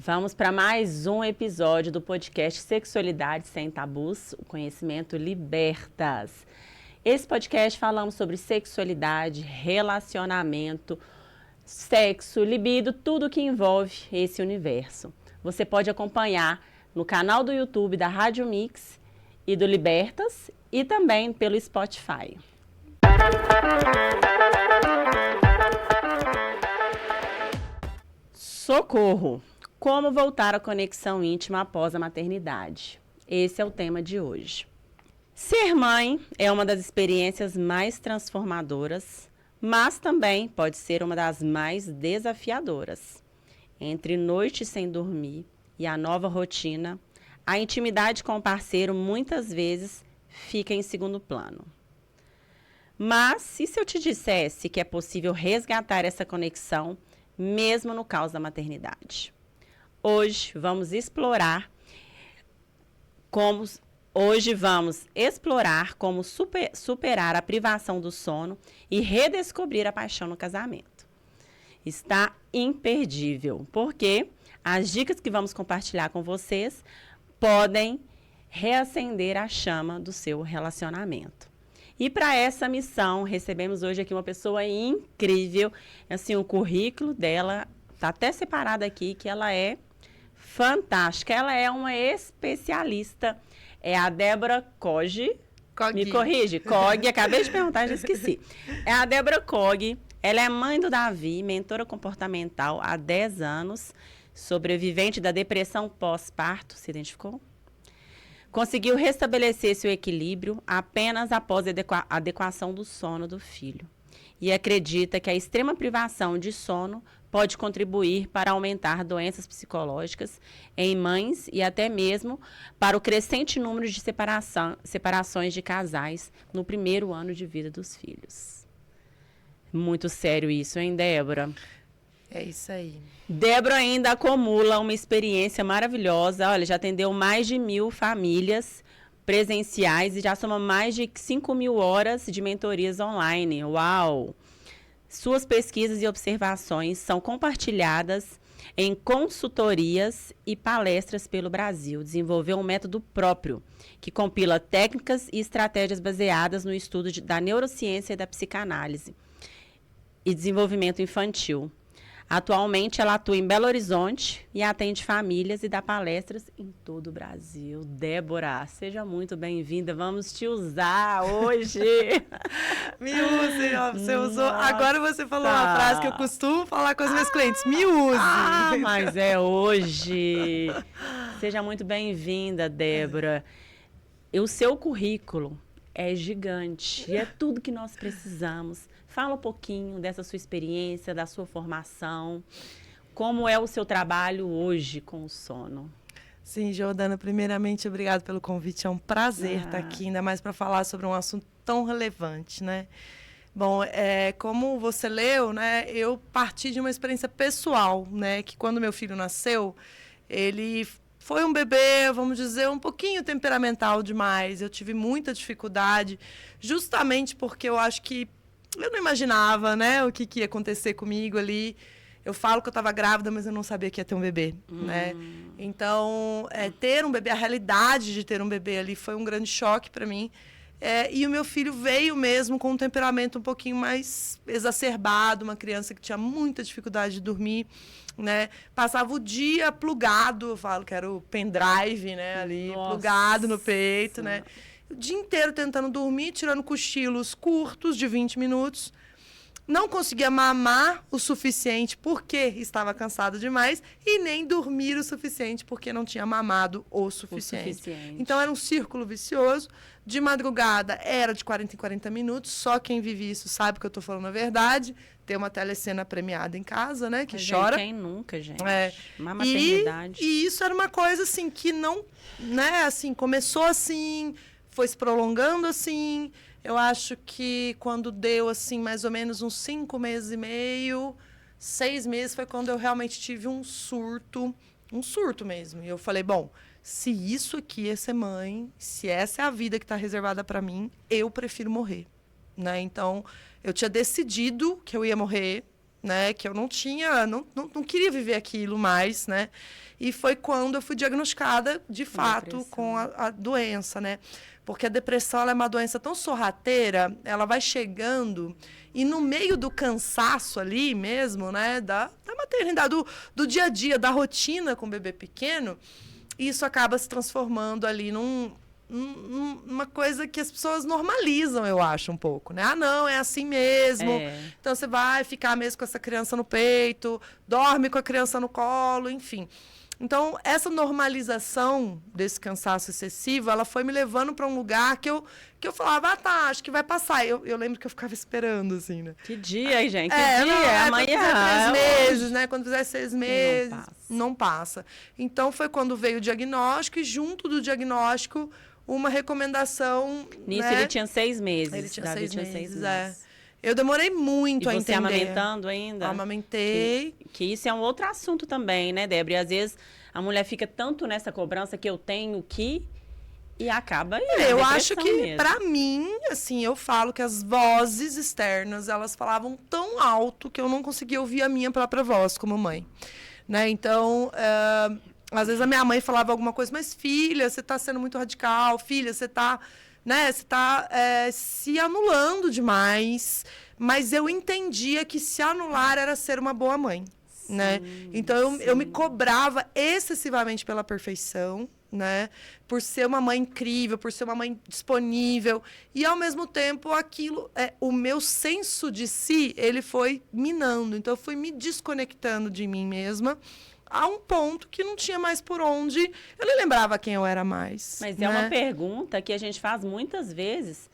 Vamos para mais um episódio do podcast Sexualidade Sem Tabus, o conhecimento libertas. Esse podcast falamos sobre sexualidade, relacionamento, sexo, libido, tudo que envolve esse universo. Você pode acompanhar no canal do YouTube da Rádio Mix e do Libertas e também pelo Spotify. Socorro! Como voltar à conexão íntima após a maternidade? Esse é o tema de hoje. Ser mãe é uma das experiências mais transformadoras, mas também pode ser uma das mais desafiadoras. Entre noites sem dormir e a nova rotina, a intimidade com o parceiro muitas vezes fica em segundo plano. Mas e se eu te dissesse que é possível resgatar essa conexão mesmo no caos da maternidade? Hoje vamos explorar como superar a privação do sono e redescobrir a paixão no casamento. Está imperdível, porque as dicas que vamos compartilhar com vocês podem reacender a chama do seu relacionamento. E para essa missão, recebemos hoje aqui uma pessoa incrível. Assim, o currículo dela está até separado aqui, que ela é fantástica. Ela é uma especialista. É a Débora Coggi. Me corrige? Coggi. Acabei de perguntar, já esqueci. É a Débora Coggi. Ela é mãe do Davi, mentora comportamental há 10 anos, sobrevivente da depressão pós-parto. Se identificou? Conseguiu restabelecer seu equilíbrio apenas após a adequação do sono do filho. E acredita que a extrema privação de sono pode contribuir para aumentar doenças psicológicas em mães e até mesmo para o crescente número de separações de casais no primeiro ano de vida dos filhos. Muito sério isso, hein, Débora? É isso aí. Débora ainda acumula uma experiência maravilhosa. Olha, já atendeu mais de 1.000 famílias presenciais e já soma mais de 5.000 horas de mentorias online. Uau! Suas pesquisas e observações são compartilhadas em consultorias e palestras pelo Brasil. Desenvolveu um método próprio, que compila técnicas e estratégias baseadas no estudo da neurociência e da psicanálise e desenvolvimento infantil. Atualmente, ela atua em Belo Horizonte e atende famílias e dá palestras em todo o Brasil. Débora, seja muito bem-vinda. Vamos te usar hoje. Me use, ó, você usou. Agora você falou uma frase que eu costumo falar com os meus clientes. Me use. Mas é hoje. Seja muito bem-vinda, Débora. E o seu currículo é gigante e é tudo que nós precisamos. Fala um pouquinho dessa sua experiência, da sua formação. Como é o seu trabalho hoje com o sono? Sim, Jordana, primeiramente, obrigado pelo convite. É um prazer estar aqui, ainda mais para falar sobre um assunto tão relevante, né? Bom, como você leu, né, eu parti de uma experiência pessoal, né, que quando meu filho nasceu, ele foi um bebê, vamos dizer, um pouquinho temperamental demais. Eu tive muita dificuldade, justamente porque eu acho que eu não imaginava, né, o que ia acontecer comigo ali. Eu falo que eu estava grávida, mas eu não sabia que ia ter um bebê, né? Então, ter um bebê, a realidade de ter um bebê ali foi um grande choque para mim. E o meu filho veio mesmo com um temperamento um pouquinho mais exacerbado, uma criança que tinha muita dificuldade de dormir, né? Passava o dia plugado, eu falo que era o pendrive, né, ali, plugado no peito, né? O dia inteiro tentando dormir, tirando cochilos curtos de 20 minutos. Não conseguia mamar o suficiente porque estava cansado demais e nem dormir o suficiente porque não tinha mamado o suficiente. Então, era um círculo vicioso. De madrugada, era de 40 em 40 minutos. Só quem vive isso sabe que eu estou falando a verdade. Tem uma telecena premiada em casa, né? Que chora. Quem nunca, gente? Uma maternidade. E isso era uma coisa, assim, que não... né? Assim, começou assim, foi se prolongando assim... Eu acho que quando deu, assim, mais ou menos uns 5 meses e meio, 6 meses, foi quando eu realmente tive um surto mesmo. E eu falei, bom, se isso aqui é ser mãe, se essa é a vida que está reservada para mim, eu prefiro morrer, né? Então, eu tinha decidido que eu ia morrer, né? Que eu não tinha, não queria viver aquilo mais, né? E foi quando eu fui diagnosticada, de fato, com a doença, né? Porque a depressão ela é uma doença tão sorrateira, ela vai chegando e no meio do cansaço ali mesmo, né? Da maternidade, do dia a dia, da rotina com o bebê pequeno, isso acaba se transformando ali numa coisa que as pessoas normalizam, eu acho, um pouco, né? Ah, não, é assim mesmo. Então, você vai ficar mesmo com essa criança no peito, dorme com a criança no colo, enfim. Então, essa normalização desse cansaço excessivo, ela foi me levando para um lugar que eu falava, tá, acho que vai passar. Eu lembro que eu ficava esperando, assim, né? Que dia, gente? Que dia? Amanhã. Quando fizer 3 meses, né? Quando fizer 6 meses, não passa. Então, foi quando veio o diagnóstico e, junto do diagnóstico, uma recomendação. Nisso, né? ele tinha 6 meses. Ele tinha Davi 6 tinha meses, 6 meses. Eu demorei muito a entender. E você amamentando ainda? Amamentei. Que isso é um outro assunto também, né, Débora? E às vezes a mulher fica tanto nessa cobrança que eu tenho que... E acaba aí. Eu acho que, pra mim, assim, eu falo que as vozes externas, elas falavam tão alto que eu não conseguia ouvir a minha própria voz como mãe. Né? Então... às vezes a minha mãe falava alguma coisa, mas filha, você está sendo muito radical, filha, você está, né, se anulando demais. Mas eu entendia que se anular era ser uma boa mãe, sim, né? Então eu me cobrava excessivamente pela perfeição, né? Por ser uma mãe incrível, por ser uma mãe disponível. E ao mesmo tempo aquilo, o meu senso de si, ele foi minando. Então eu fui me desconectando de mim mesma, a um ponto que não tinha mais por onde. Eu nem lembrava quem eu era mais. Mas né? É uma pergunta que a gente faz muitas vezes.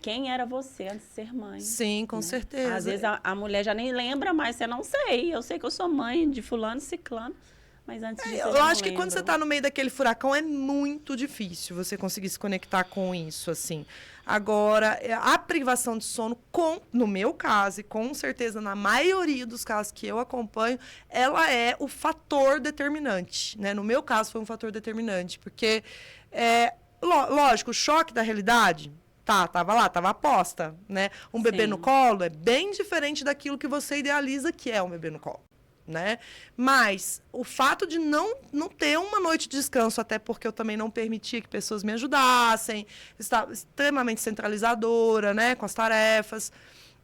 Quem era você antes de ser mãe? Sim, com certeza. Às vezes a mulher já nem lembra mais. Você não sei. Eu sei que eu sou mãe de fulano, ciclano. Mas antes disso, eu acho que quando você está no meio daquele furacão é muito difícil você conseguir se conectar com isso, assim. Agora, a privação de sono, no meu caso, e com certeza na maioria dos casos que eu acompanho, ela é o fator determinante, né? No meu caso, foi um fator determinante, porque, lógico, o choque da realidade, tava lá, tava aposta, né? Um bebê no colo é bem diferente daquilo que você idealiza que é um bebê no colo. Né? Mas o fato de não ter uma noite de descanso, até porque eu também não permitia que pessoas me ajudassem, estava extremamente centralizadora, né, com as tarefas.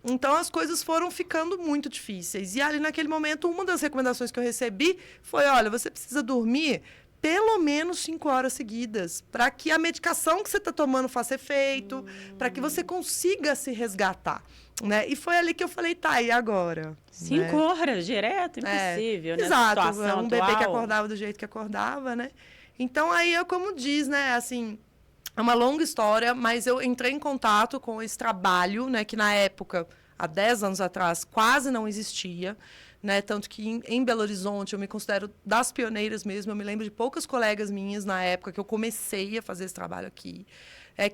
Então as coisas foram ficando muito difíceis. E ali naquele momento, uma das recomendações que eu recebi foi: olha, você precisa dormir pelo menos 5 horas seguidas, para que a medicação que você está tomando faça efeito, para que você consiga se resgatar. Né? E foi ali que eu falei, tá, e agora? 5 horas, direto? Impossível, né? Exato, Situação um bebê atual. que acordava do jeito que acordava, né? Então, aí eu, como diz, né, assim, é uma longa história, mas eu entrei em contato com esse trabalho, né, que na época, há 10 anos atrás, quase não existia, né? Tanto que em Belo Horizonte eu me considero das pioneiras mesmo, eu me lembro de poucas colegas minhas na época que eu comecei a fazer esse trabalho aqui.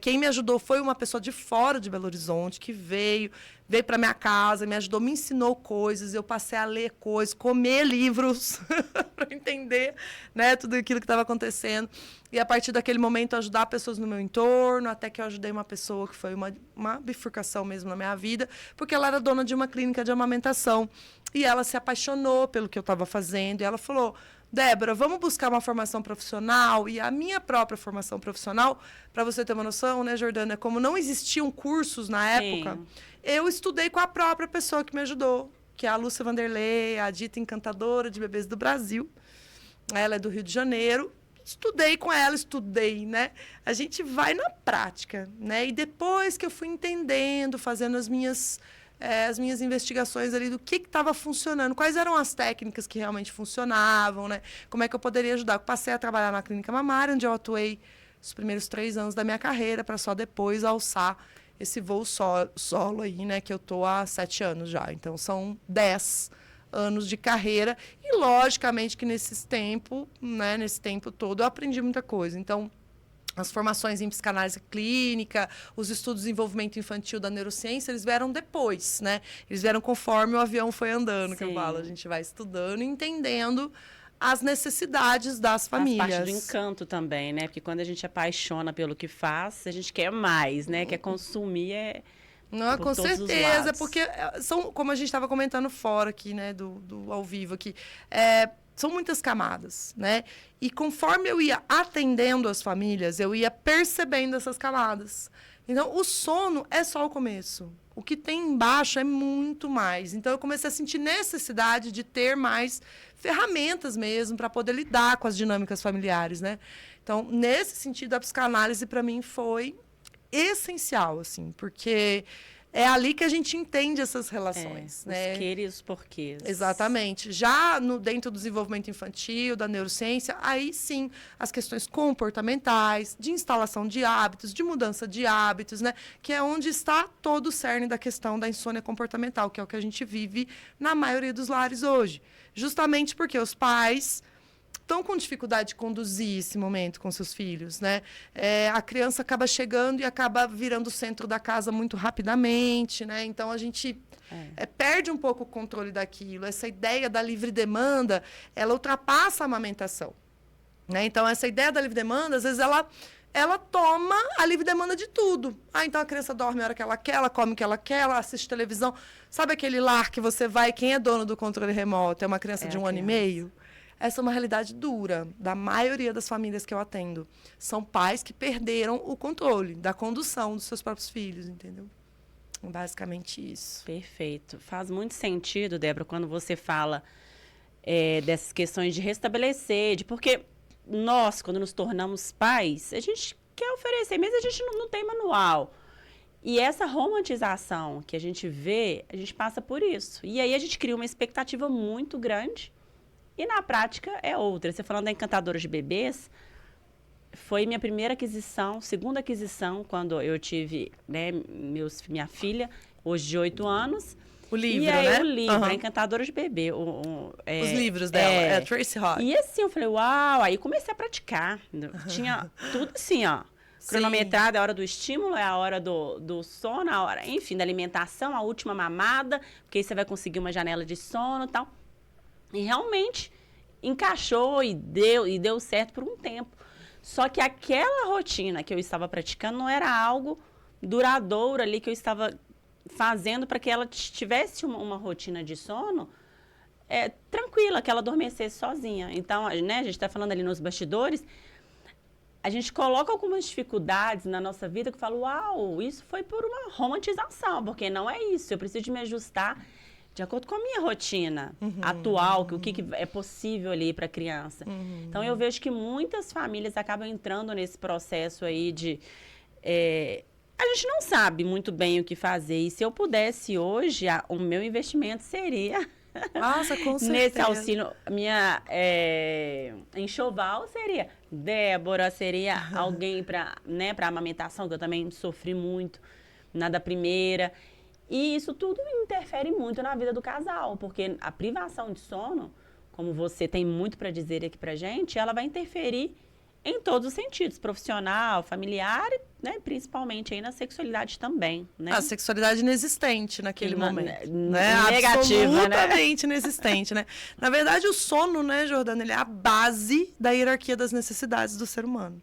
Quem me ajudou foi uma pessoa de fora de Belo Horizonte, que veio para minha casa, me ajudou, me ensinou coisas, eu passei a ler coisas, comer livros para entender, né, tudo aquilo que estava acontecendo. E a partir daquele momento ajudar pessoas no meu entorno, até que eu ajudei uma pessoa que foi uma bifurcação mesmo na minha vida, porque ela era dona de uma clínica de amamentação. E ela se apaixonou pelo que eu estava fazendo, e ela falou: Débora, vamos buscar uma formação profissional. E a minha própria formação profissional, para você ter uma noção, né, Jordana, como não existiam cursos na época, eu estudei com a própria pessoa que me ajudou, que é a Lúcia Vanderlei, a dita encantadora de bebês do Brasil. Ela é do Rio de Janeiro. Estudei com ela, né? A gente vai na prática, né? E depois que eu fui entendendo, fazendo as minhas investigações ali do que estava funcionando, quais eram as técnicas que realmente funcionavam, né? Como é que eu poderia ajudar. Eu passei a trabalhar na clínica mamária, onde eu atuei os primeiros 3 anos da minha carreira, para só depois alçar esse voo solo aí, né? Que eu estou há 7 anos já. Então, são 10 anos de carreira. E, logicamente, que nesse tempo todo, eu aprendi muita coisa. Então, as formações em psicanálise clínica, os estudos de desenvolvimento infantil da neurociência, eles vieram depois, né? Eles vieram conforme o avião foi andando, que eu falo. A gente vai estudando e entendendo as necessidades das famílias. Faz parte do encanto também, né? Porque quando a gente apaixona pelo que faz, a gente quer mais, né? Quer consumir, Não, por com todos os certeza, lados. porque são, como a gente estava comentando fora aqui, né, do ao vivo aqui, são muitas camadas, né? E conforme eu ia atendendo as famílias, eu ia percebendo essas camadas. Então, o sono é só o começo. O que tem embaixo é muito mais. Então, eu comecei a sentir necessidade de ter mais ferramentas mesmo para poder lidar com as dinâmicas familiares, né? Então, nesse sentido, a psicanálise para mim foi essencial, assim, porque é ali que a gente entende essas relações, né? Os queres e os porquês. Exatamente. Já dentro do desenvolvimento infantil, da neurociência, aí sim, as questões comportamentais, de instalação de hábitos, de mudança de hábitos, né? Que é onde está todo o cerne da questão da insônia comportamental, que é o que a gente vive na maioria dos lares hoje. Justamente porque os pais estão com dificuldade de conduzir esse momento com seus filhos, né? A criança acaba chegando e acaba virando o centro da casa muito rapidamente, né? Então, a gente perde um pouco o controle daquilo. Essa ideia da livre demanda, ela ultrapassa a amamentação, né? Então, essa ideia da livre demanda, às vezes, ela toma a livre demanda de tudo. Então a criança dorme a hora que ela quer, ela come o que ela quer, ela assiste televisão. Sabe aquele lar que você vai, quem é dono do controle remoto? É uma criança de 1 ano e meio? Essa é uma realidade dura da maioria das famílias que eu atendo. São pais que perderam o controle da condução dos seus próprios filhos, entendeu? Basicamente isso. Perfeito. Faz muito sentido, Débora, quando você fala dessas questões de restabelecer, porque nós, quando nos tornamos pais, a gente quer oferecer, mesmo a gente não tem manual. E essa romantização que a gente vê, a gente passa por isso. E aí a gente cria uma expectativa muito grande. E na prática é outra. Você falando da Encantadora de Bebês, foi minha primeira aquisição, segunda aquisição, quando eu tive, né, minha filha, hoje de 8 anos. O livro, e aí, né? O livro, a Encantadora de Bebê. Os livros dela, Tracy Hodge. E assim, eu falei, uau, aí comecei a praticar. Tinha tudo assim, ó. Cronometrado, é a hora do estímulo, é a hora do sono, a hora, enfim, da alimentação, a última mamada, porque aí você vai conseguir uma janela de sono e tal. E realmente encaixou e deu certo por um tempo. Só que aquela rotina que eu estava praticando não era algo duradouro ali que eu estava fazendo para que ela tivesse uma rotina de sono tranquila, que ela adormecesse sozinha. Então, né, a gente está falando ali nos bastidores, a gente coloca algumas dificuldades na nossa vida que eu falo, uau, isso foi por uma romantização, porque não é isso, eu preciso de me ajustar de acordo com a minha rotina atual, o que é possível ali para a criança. Então, eu vejo que muitas famílias acabam entrando nesse processo aí de... a gente não sabe muito bem o que fazer. E se eu pudesse hoje, o meu investimento seria... Nossa, com certeza. Nesse auxílio, minha enxoval seria Débora, seria alguém para amamentação, que eu também sofri muito na da primeira. E isso tudo interfere muito na vida do casal, porque a privação de sono, como você tem muito para dizer aqui pra gente, ela vai interferir em todos os sentidos, profissional, familiar, né, principalmente aí na sexualidade também, né? A sexualidade inexistente naquele momento, né? Negativa, absolutamente inexistente, né? Na verdade, o sono, né, Jordana, ele é a base da hierarquia das necessidades do ser humano.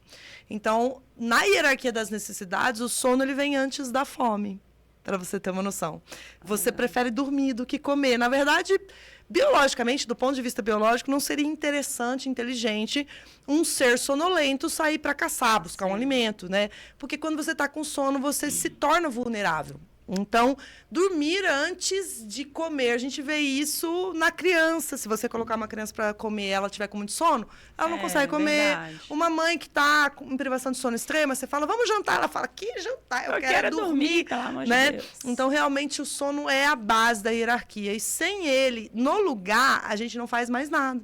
Então, na hierarquia das necessidades, o sono ele vem antes da fome. Para você ter uma noção. Você prefere dormir do que comer. Na verdade, biologicamente, do ponto de vista biológico, não seria interessante, inteligente, um ser sonolento sair para caçar, buscar um alimento, né? Porque quando você está com sono, você se torna vulnerável. Então, dormir antes de comer, a gente vê isso na criança. Se você colocar uma criança para comer e ela tiver com muito sono, ela não consegue comer. Verdade. Uma mãe que está com privação de sono extrema, você fala, vamos jantar. Ela fala, que jantar? Eu quero dormir, pelo amor né? de Deus. Então, realmente, o sono é a base da hierarquia. E sem ele, no lugar, a gente não faz mais nada.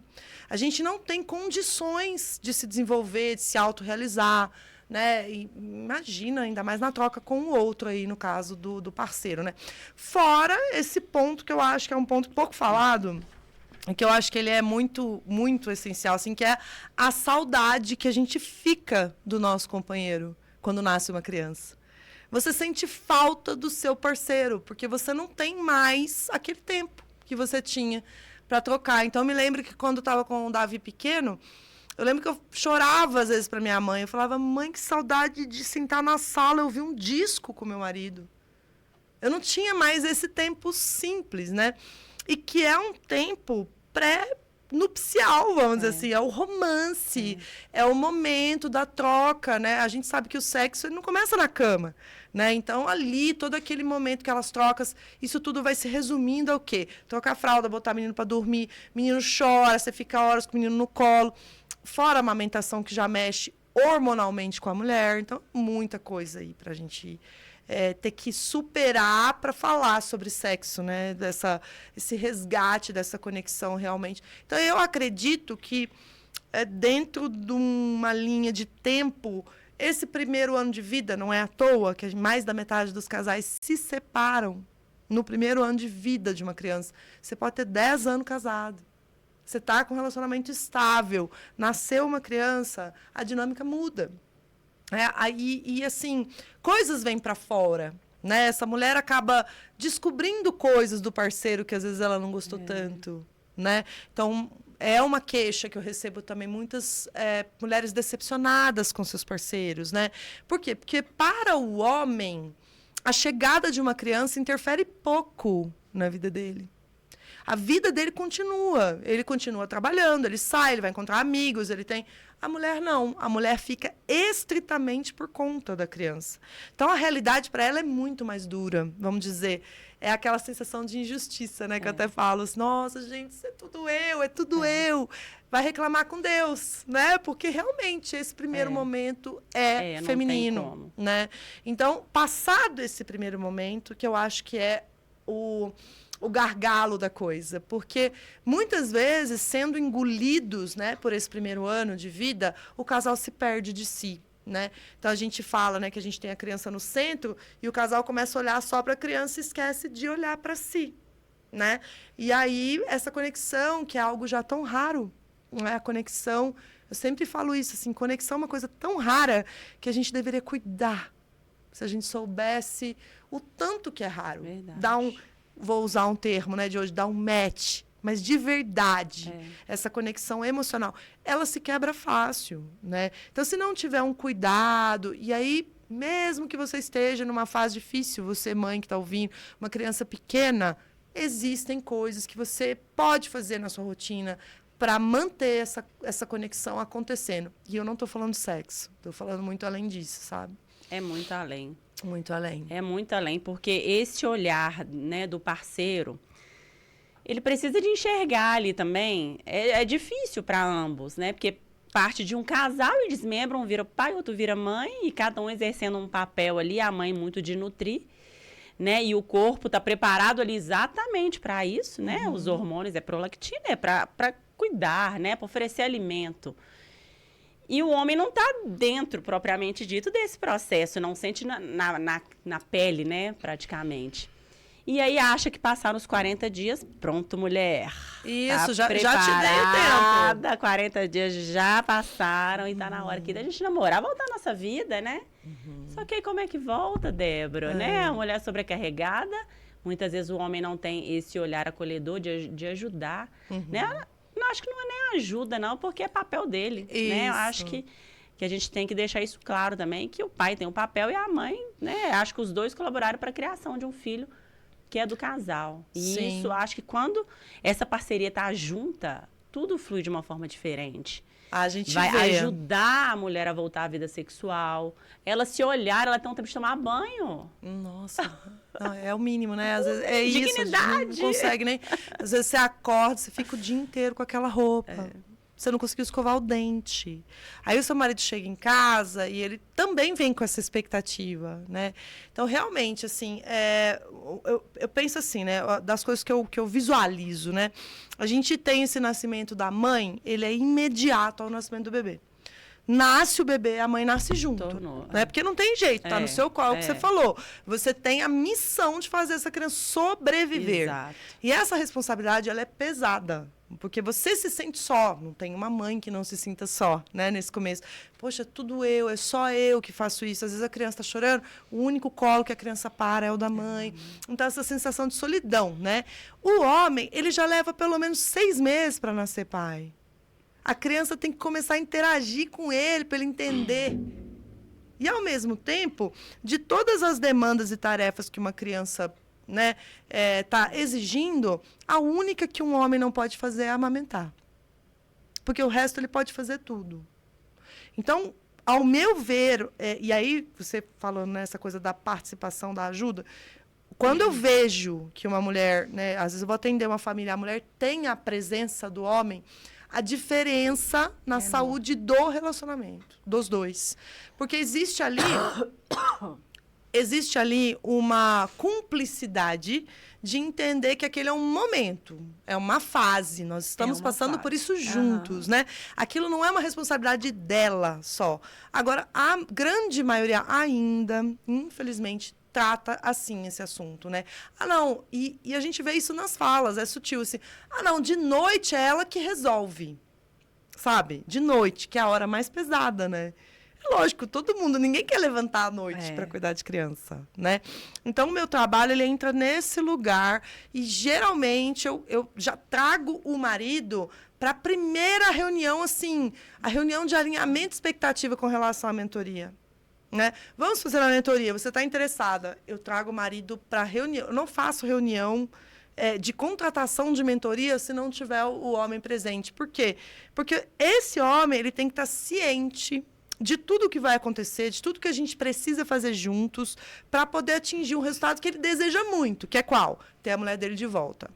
A gente não tem condições de se desenvolver, de se autorrealizar, né? E imagina, ainda mais na troca com o outro aí, no caso do parceiro, né? Fora esse ponto que eu acho que é um ponto pouco falado, que eu acho que ele é muito, muito essencial, assim, que é a saudade que a gente fica do nosso companheiro quando nasce uma criança. Você sente falta do seu parceiro, porque você não tem mais aquele tempo que você tinha para trocar. Então, eu me lembro que quando eu estava com o Davi pequeno, eu lembro que eu chorava, às vezes, para minha mãe. Eu falava, mãe, que saudade de sentar na sala e ouvir um disco com meu marido. Eu não tinha mais esse tempo simples, né? E que é um tempo pré-nupcial, vamos dizer assim. É o romance, é o momento da troca, né? A gente sabe que o sexo ele não começa na cama, né? Então, ali, todo aquele momento, aquelas trocas, isso tudo vai se resumindo ao quê? Trocar a fralda, botar o menino para dormir, menino chora, você fica horas com o menino no colo. Fora a amamentação que já mexe hormonalmente com a mulher. Então, muita coisa aí pra gente ter que superar para falar sobre sexo, né? Esse resgate dessa conexão realmente. Então, eu acredito que dentro de uma linha de tempo, esse primeiro ano de vida, não é à toa que mais da metade dos casais se separam no primeiro ano de vida de uma criança. Você pode ter 10 anos casado. Você está com um relacionamento estável, nasceu uma criança, a dinâmica muda. Assim, coisas vêm para fora. Né? Essa mulher acaba descobrindo coisas do parceiro que às vezes ela não gostou tanto. Né? Então, é uma queixa que eu recebo também, muitas mulheres decepcionadas com seus parceiros. Né? Por quê? Porque para o homem, a chegada de uma criança interfere pouco na vida dele. A vida dele continua. Ele continua trabalhando, ele sai, ele vai encontrar amigos, ele tem... A mulher não. A mulher fica estritamente por conta da criança. Então, a realidade para ela é muito mais dura, vamos dizer. É aquela sensação de injustiça, né? Que eu até falo assim, nossa, gente, isso é tudo eu. Vai reclamar com Deus, né? Porque, realmente, esse primeiro momento é feminino, né? Então, passado esse primeiro momento, que eu acho que é o gargalo da coisa, porque muitas vezes, sendo engolidos, né, por esse primeiro ano de vida, o casal se perde de si, né? Então a gente fala, né, que a gente tem a criança no centro e o casal começa a olhar só para a criança e esquece de olhar para si, né? E aí essa conexão, que é algo já tão raro, não é a conexão, eu sempre falo isso, assim, conexão é uma coisa tão rara que a gente deveria cuidar. Se a gente soubesse o tanto que é raro. Verdade. Vou usar um termo, né, de hoje, dar um match, mas de verdade, essa conexão emocional, ela se quebra fácil, né? Então, se não tiver um cuidado, e aí, mesmo que você esteja numa fase difícil, você, mãe que está ouvindo, uma criança pequena, existem coisas que você pode fazer na sua rotina para manter essa conexão acontecendo. E eu não estou falando de sexo, estou falando muito além disso, sabe? É muito além. Muito além. É muito além, porque esse olhar, né, do parceiro, ele precisa de enxergar ali também. É difícil para ambos, né? Porque parte de um casal e desmembram, um vira pai, outro vira mãe, e cada um exercendo um papel ali, a mãe muito de nutrir, né? E o corpo está preparado ali exatamente para isso, né? Os hormônios, prolactina, é para cuidar, né? Para oferecer alimento. E o homem não está dentro, propriamente dito, desse processo, não sente na pele, né, praticamente. E aí acha que passaram os 40 dias, pronto, mulher. Isso, tá já te dei o tempo. 40 dias já passaram e tá na hora aqui da gente namorar, voltar à nossa vida, né? Só que aí como é que volta, Débora, né? A mulher sobrecarregada, muitas vezes o homem não tem esse olhar acolhedor de ajudar, né? Não, acho que não é nem ajuda, não, porque é papel dele, né? Eu acho que a gente tem que deixar isso claro também, que o pai tem um papel e a mãe, né? Acho que os dois colaboraram para a criação de um filho que é do casal. E isso, acho que quando essa parceria tá junta, tudo flui de uma forma diferente. A gente vai vê. Ajudar a mulher a voltar à vida sexual. Ela se olhar, ela tem um tempo de tomar banho. Nossa, não, é o mínimo, né? Às vezes é isso, dignidade. Não consegue nem... Às vezes você acorda, você fica o dia inteiro com aquela roupa. Você não conseguiu escovar o dente. Aí o seu marido chega em casa e ele também vem com essa expectativa, né? Então, realmente, assim, eu penso assim, né? Das coisas que eu visualizo, né? A gente tem esse nascimento da mãe, ele é imediato ao nascimento do bebê. Nasce o bebê, a mãe nasce junto. Né? Porque não tem jeito, tá no seu colo, o que você falou. Você tem a missão de fazer essa criança sobreviver. Exato. E essa responsabilidade, ela é pesada. Porque você se sente só. Não tem uma mãe que não se sinta só, né? Nesse começo. Poxa, tudo eu, é só eu que faço isso. Às vezes a criança está chorando, o único colo que a criança para é o da mãe. Então, essa sensação de solidão, né? O homem, ele já leva pelo menos 6 meses para nascer pai. A criança tem que começar a interagir com ele para ele entender E, ao mesmo tempo, de todas as demandas e tarefas que uma criança, né, tá exigindo, a única que um homem não pode fazer é amamentar. Porque o resto ele pode fazer tudo. Então, ao meu ver, e aí você falou nessa coisa da participação, da ajuda, quando eu vejo que uma mulher, né, às vezes eu vou atender uma família, a mulher tem a presença do homem, a diferença na saúde do relacionamento, dos dois. Porque existe ali uma cumplicidade de entender que aquele é um momento, é uma fase, nós estamos passando por isso juntos, né? Aquilo não é uma responsabilidade dela só. Agora, a grande maioria ainda, infelizmente, trata assim esse assunto, né? Ah, não, e a gente vê isso nas falas, é sutil, assim. Ah, não, de noite é ela que resolve, sabe? De noite, que é a hora mais pesada, né? Lógico, todo mundo, ninguém quer levantar à noite para cuidar de criança, né? Então, o meu trabalho, ele entra nesse lugar e, geralmente, eu já trago o marido para a primeira reunião, assim, a reunião de alinhamento de expectativa com relação à mentoria, né? Vamos fazer uma mentoria, você está interessada? Eu trago o marido para reunião, eu não faço reunião de contratação de mentoria se não tiver o homem presente. Por quê? Porque esse homem, ele tem que estar ciente de tudo que vai acontecer, de tudo que a gente precisa fazer juntos para poder atingir um resultado que ele deseja muito, que é qual? Ter a mulher dele de volta,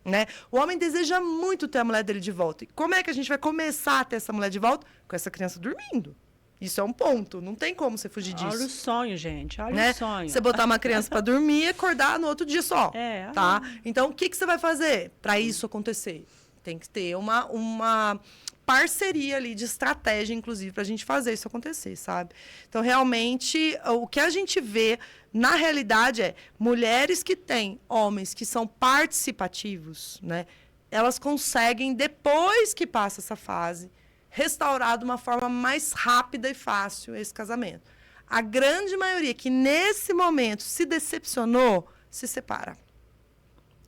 né? O homem deseja muito ter a mulher dele de volta. E como é que a gente vai começar a ter essa mulher de volta? Com essa criança dormindo. Isso é um ponto, não tem como você fugir disso. Olha o sonho, gente, olha o sonho. Você botar uma criança para dormir e acordar no outro dia só, tá? Então, o que você vai fazer para isso acontecer? Tem que ter uma parceria ali de estratégia, inclusive, para a gente fazer isso acontecer, sabe? Então, realmente, o que a gente vê, na realidade, é mulheres que têm homens que são participativos, né? Elas conseguem, depois que passa essa fase, restaurar de uma forma mais rápida e fácil esse casamento. A grande maioria que, nesse momento, se decepcionou, se separa.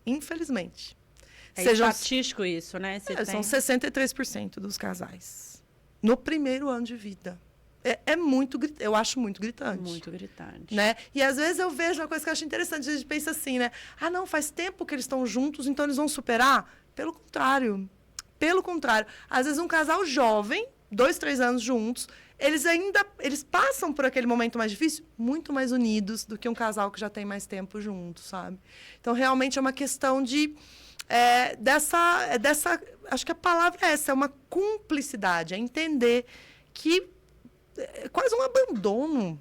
Infelizmente. Estatístico isso, né? São 63% dos casais. No primeiro ano de vida. Eu acho muito gritante. Muito gritante. Né? E às vezes eu vejo uma coisa que eu acho interessante. A gente pensa assim, né? Ah, não, faz tempo que eles estão juntos, então eles vão superar? Pelo contrário. Pelo contrário. Às vezes um casal jovem, 2, 3 anos juntos, eles passam por aquele momento mais difícil muito mais unidos do que um casal que já tem mais tempo junto, sabe? Então, realmente é uma questão de... acho que a palavra é essa, é uma cumplicidade, é entender que é quase um abandono.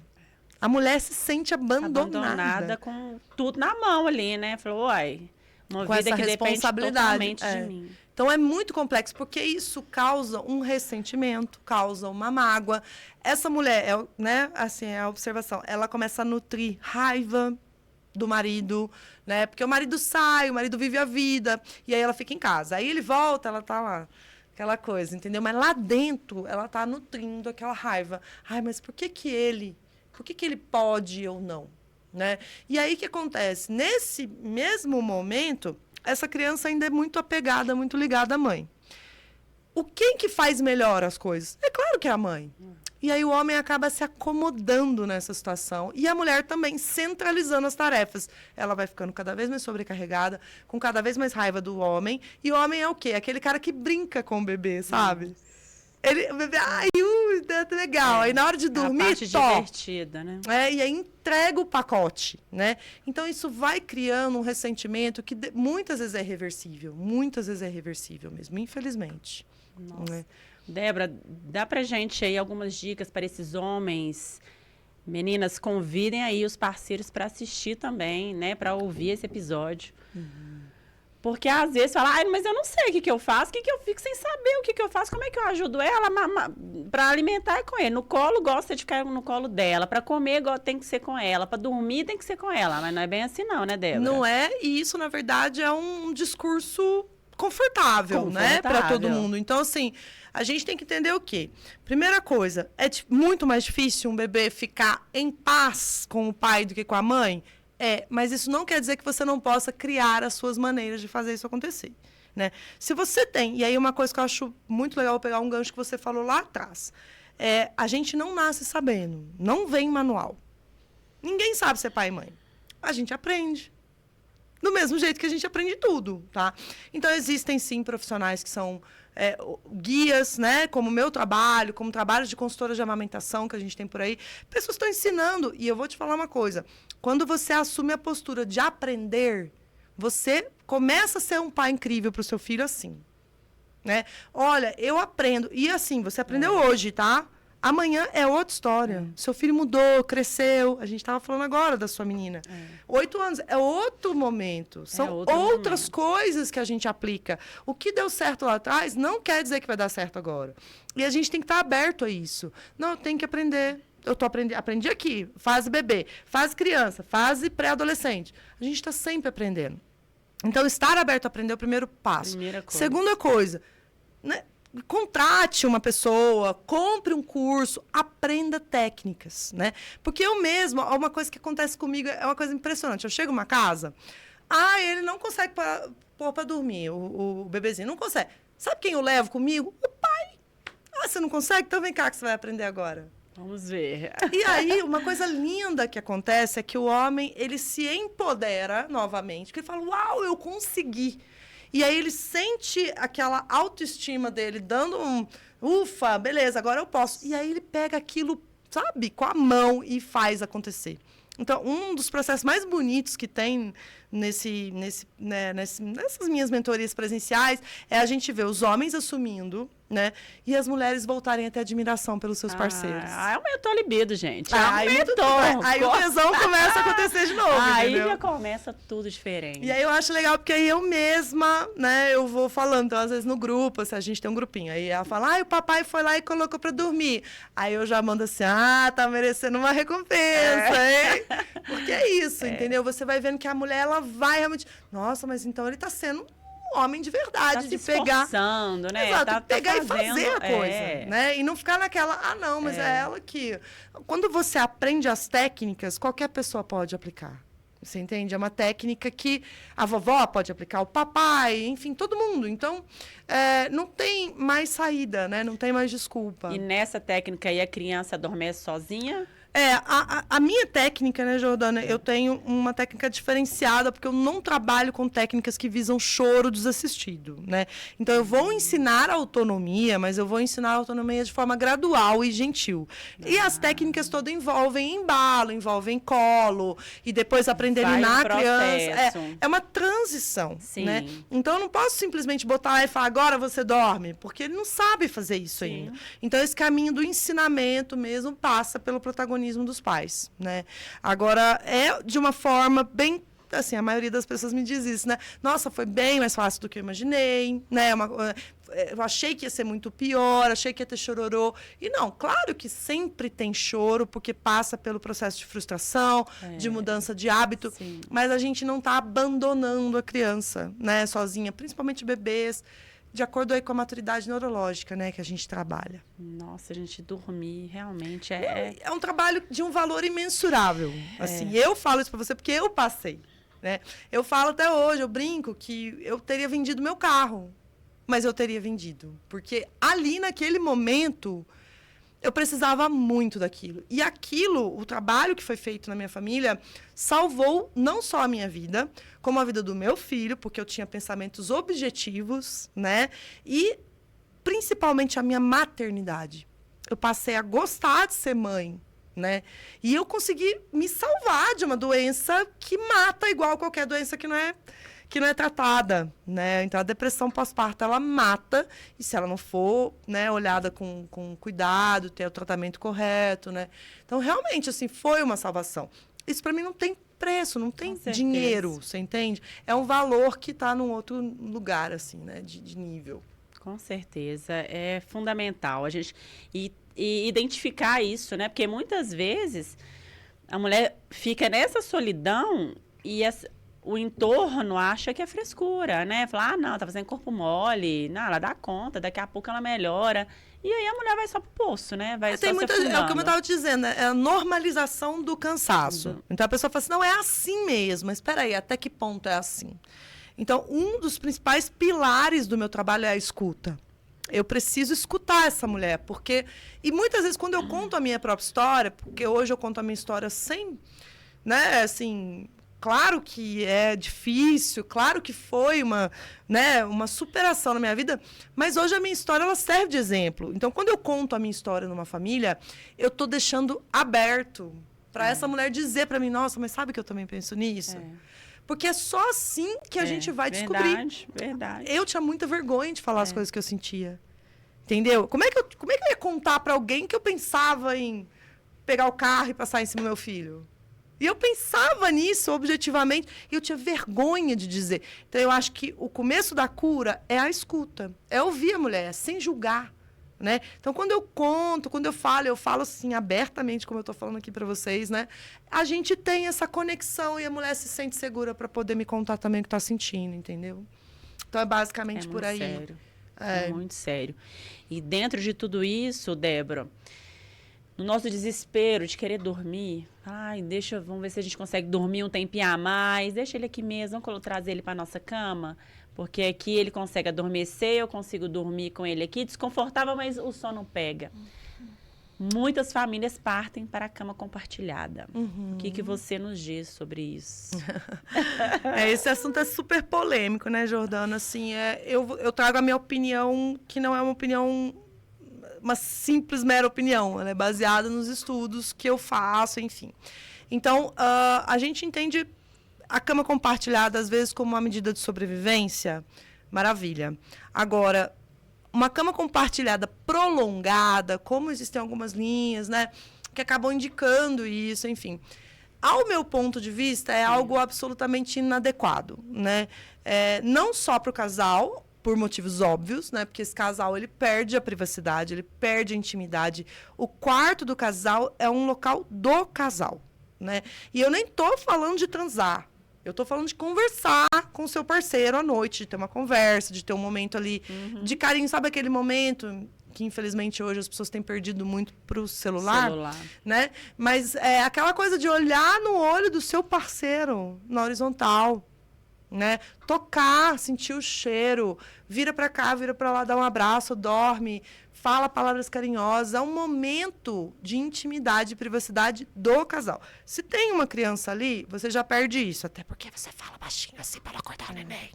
A mulher se sente abandonada com tudo na mão ali, né? Falou, uai, uma com vida essa que depende totalmente de mim. Então, é muito complexo, porque isso causa um ressentimento, causa uma mágoa. Essa mulher, né, assim, é a observação, ela começa a nutrir raiva do marido, né? Porque o marido sai, o marido vive a vida, e aí ela fica em casa. Aí ele volta, ela tá lá, aquela coisa, entendeu? Mas lá dentro, ela tá nutrindo aquela raiva. Ai, mas por que ele pode e eu não, né? E aí, o que acontece? Nesse mesmo momento, essa criança ainda é muito apegada, muito ligada à mãe. Quem que faz melhor as coisas? É claro que é a mãe. E aí o homem acaba se acomodando nessa situação. E a mulher também centralizando as tarefas. Ela vai ficando cada vez mais sobrecarregada, com cada vez mais raiva do homem. E o homem é o quê? Aquele cara que brinca com o bebê, sabe? O bebê, legal. Aí na hora de dormir, a parte divertida, né? E aí entrega o pacote, né? Então isso vai criando um ressentimento que muitas vezes é reversível. Muitas vezes é reversível mesmo, infelizmente. Nossa. Né? Débora, dá pra gente aí algumas dicas para esses homens? Meninas, convidem aí os parceiros para assistir também, né? Para ouvir esse episódio. Porque às vezes fala, mas eu não sei o que eu faço, eu fico sem saber o que eu faço, como é que eu ajudo ela para alimentar é com ele. No colo, gosta de ficar no colo dela, para comer tem que ser com ela, para dormir tem que ser com ela, mas não é bem assim não, né, Débora? Não é, e isso na verdade é um discurso confortável, né, para todo mundo. Então assim, a gente tem que entender o quê? Primeira coisa, é muito mais difícil um bebê ficar em paz com o pai do que com a mãe? Mas isso não quer dizer que você não possa criar as suas maneiras de fazer isso acontecer, né? Se você tem, e aí uma coisa que eu acho muito legal, vou pegar um gancho que você falou lá atrás. a gente não nasce sabendo, não vem manual. Ninguém sabe ser pai e mãe. A gente aprende. Do mesmo jeito que a gente aprende tudo, tá? Então, existem, sim, profissionais que são guias, né? Como o meu trabalho, como trabalho de consultora de amamentação que a gente tem por aí. Pessoas estão ensinando. E eu vou te falar uma coisa. Quando você assume a postura de aprender, você começa a ser um pai incrível para o seu filho assim. Né? Olha, eu aprendo. E assim, você aprendeu hoje, tá? Amanhã é outra história. Seu filho mudou, cresceu. A gente estava falando agora da sua menina. 8 anos, é outro momento. São outras coisas que a gente aplica. O que deu certo lá atrás não quer dizer que vai dar certo agora. E a gente tem que estar aberto a isso. Não, eu tenho que aprender. Eu aprendi aqui, fase bebê, fase criança, fase pré-adolescente. A gente está sempre aprendendo. Então, estar aberto a aprender é o primeiro passo. Segunda coisa, né? Contrate uma pessoa, compre um curso, aprenda técnicas, né? Porque eu mesma, uma coisa que acontece comigo é uma coisa impressionante. Eu chego numa casa, ele não consegue pôr para dormir, o bebezinho, não consegue. Sabe quem eu levo comigo? O pai. Você não consegue? Então vem cá que você vai aprender agora. Vamos ver. E aí, uma coisa linda que acontece é que o homem, ele se empodera novamente, porque ele fala, uau, eu consegui. E aí ele sente aquela autoestima dele, dando ufa, beleza, agora eu posso. E aí ele pega aquilo, sabe, com a mão e faz acontecer. Então, um dos processos mais bonitos que tem nessas minhas mentorias presenciais é a gente ver os homens assumindo, né? E as mulheres voltarem a ter admiração pelos seus parceiros. Aumentou a libido, gente. Aumentou. Aí o tesão começa a acontecer de novo, aí entendeu? já começa tudo diferente. E aí eu acho legal, porque aí eu mesma, né, eu vou falando, então às vezes no grupo, assim, a gente tem um grupinho, aí ela fala, o papai foi lá e colocou pra dormir. Aí eu já mando assim, tá merecendo uma recompensa, hein? Porque é isso, entendeu? Você vai vendo que a mulher, ela vai realmente, nossa, mas então ele tá sendo um homem de verdade, de pegar, né? Exato, pegar e fazer a coisa, né? E não ficar naquela, não, mas é ela que... Quando você aprende as técnicas, qualquer pessoa pode aplicar. Você entende? É uma técnica que a vovó pode aplicar, o papai, enfim, todo mundo. Então, não tem mais saída, né? Não tem mais desculpa. E nessa técnica aí, a criança adormece sozinha? A minha técnica, né, Jordana, eu tenho uma técnica diferenciada, porque eu não trabalho com técnicas que visam choro desassistido, né? Então, eu vou ensinar a autonomia, mas eu vou ensinar a autonomia de forma gradual e gentil. E as técnicas todas envolvem embalo, envolvem colo, e depois aprender a ninar a criança. É uma transição, né? Então, eu não posso simplesmente botar e falar, agora você dorme, porque ele não sabe fazer isso ainda. Então, esse caminho do ensinamento mesmo passa pelo protagonismo dos pais, né? Agora, de uma forma bem... Assim, a maioria das pessoas me diz isso, né? Nossa, foi bem mais fácil do que eu imaginei, né? Eu achei que ia ser muito pior, achei que ia ter chororô. E não, claro que sempre tem choro, porque passa pelo processo de frustração, de mudança de hábito. Mas a gente não está abandonando a criança, né? Sozinha, principalmente bebês, de acordo aí com a maturidade neurológica, né, que a gente trabalha. Nossa, a gente dormir realmente é um trabalho de um valor imensurável. Assim, eu falo isso para você porque eu passei, né? Eu falo até hoje, eu brinco que eu teria vendido meu carro, mas eu teria vendido, porque ali naquele momento eu precisava muito daquilo. E aquilo, o trabalho que foi feito na minha família, salvou não só a minha vida, como a vida do meu filho, porque eu tinha pensamentos objetivos, né? E, principalmente, a minha maternidade. Eu passei a gostar de ser mãe, né? E eu consegui me salvar de uma doença que mata, igual qualquer doença que não é tratada, né? Então, a depressão pós-parto, ela mata, e se ela não for, né, olhada com cuidado, ter o tratamento correto, né? Então, realmente, assim, foi uma salvação. Isso, para mim, não tem preço, não tem dinheiro, você entende? É um valor que está num outro lugar, assim, né, de nível. Com certeza, é fundamental a gente e identificar isso, né? Porque muitas vezes a mulher fica nessa solidão e o entorno acha que é frescura, né? Fala, não, tá fazendo corpo mole, não, ela dá conta, daqui a pouco ela melhora. E aí a mulher vai só pro poço, né? Vai só se afundando. É o que eu estava dizendo, é a normalização do cansaço. Então a pessoa fala assim, não, é assim mesmo, mas espera aí, até que ponto é assim? Então, um dos principais pilares do meu trabalho é a escuta. eu preciso escutar essa mulher, porque... E muitas vezes, quando eu conto a minha própria história, porque hoje eu conto a minha história sem, né, assim... Claro que é difícil, claro que foi uma superação na minha vida, mas hoje a minha história ela serve de exemplo. Então, quando eu conto a minha história numa família, eu estou deixando aberto para essa mulher dizer para mim, nossa, mas sabe que eu também penso nisso? Porque é só assim que a gente vai descobrir. Verdade. Eu tinha muita vergonha de falar as coisas que eu sentia. Entendeu? Como é que eu ia contar para alguém que eu pensava em pegar o carro e passar em cima do meu filho? E eu pensava nisso objetivamente e eu tinha vergonha de dizer. Então, eu acho que o começo da cura é a escuta. É ouvir a mulher, sem julgar. Né? Então, quando eu conto, quando eu falo assim abertamente, como eu estou falando aqui para vocês, né? A gente tem essa conexão e a mulher se sente segura para poder me contar também o que está sentindo, entendeu? Então, é basicamente por aí. Sério. É muito sério. E dentro de tudo isso, Débora... No nosso desespero de querer dormir, vamos ver se a gente consegue dormir um tempinho a mais, deixa ele aqui mesmo, vamos trazer ele para nossa cama, porque aqui ele consegue adormecer, eu consigo dormir com ele aqui, desconfortável, mas o sono pega. Muitas famílias partem para a cama compartilhada. O que você nos diz sobre isso? Esse assunto é super polêmico, né, Jordana? Assim, eu trago a minha opinião, que não é uma opinião... uma simples, mera opinião, ela é baseada nos estudos que eu faço, enfim. Então, a gente entende a cama compartilhada, às vezes, como uma medida de sobrevivência, maravilha. Agora, uma cama compartilhada prolongada, como existem algumas linhas, né, que acabam indicando isso, enfim. Ao meu ponto de vista, é algo absolutamente inadequado, né? Não só para o casal, por motivos óbvios, né? Porque esse casal, ele perde a privacidade, ele perde a intimidade. O quarto do casal é um local do casal, né? E eu nem tô falando de transar. Eu tô falando de conversar com o seu parceiro à noite, de ter uma conversa, de ter um momento ali de carinho. Sabe aquele momento que, infelizmente, hoje as pessoas têm perdido muito pro celular, né? Mas é aquela coisa de olhar no olho do seu parceiro, na horizontal, né? Tocar, sentir o cheiro, vira para cá, vira para lá, dá um abraço, dorme, fala palavras carinhosas. É um momento de intimidade e privacidade do casal. Se tem uma criança ali, você já perde isso, até porque você fala baixinho assim para acordar o neném,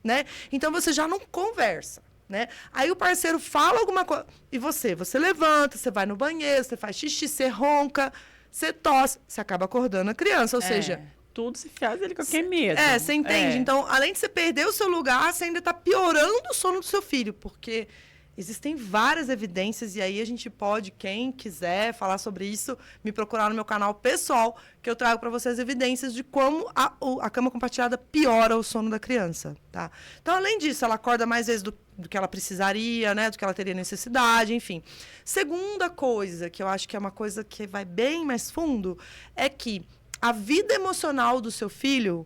né? Então você já não conversa, né? Aí o parceiro fala alguma coisa e você levanta, você vai no banheiro, você faz xixi, você ronca, você tosse, você acaba acordando a criança, ou seja, tudo se faz ele qualquer medo. Você entende? Então, além de você perder o seu lugar, você ainda está piorando o sono do seu filho, porque existem várias evidências, e aí a gente pode, quem quiser falar sobre isso, me procurar no meu canal pessoal, que eu trago para vocês evidências de como a cama compartilhada piora o sono da criança, tá? Então, além disso, ela acorda mais vezes do que ela precisaria, né? Do que ela teria necessidade, enfim. Segunda coisa, que eu acho que é uma coisa que vai bem mais fundo, é que a vida emocional do seu filho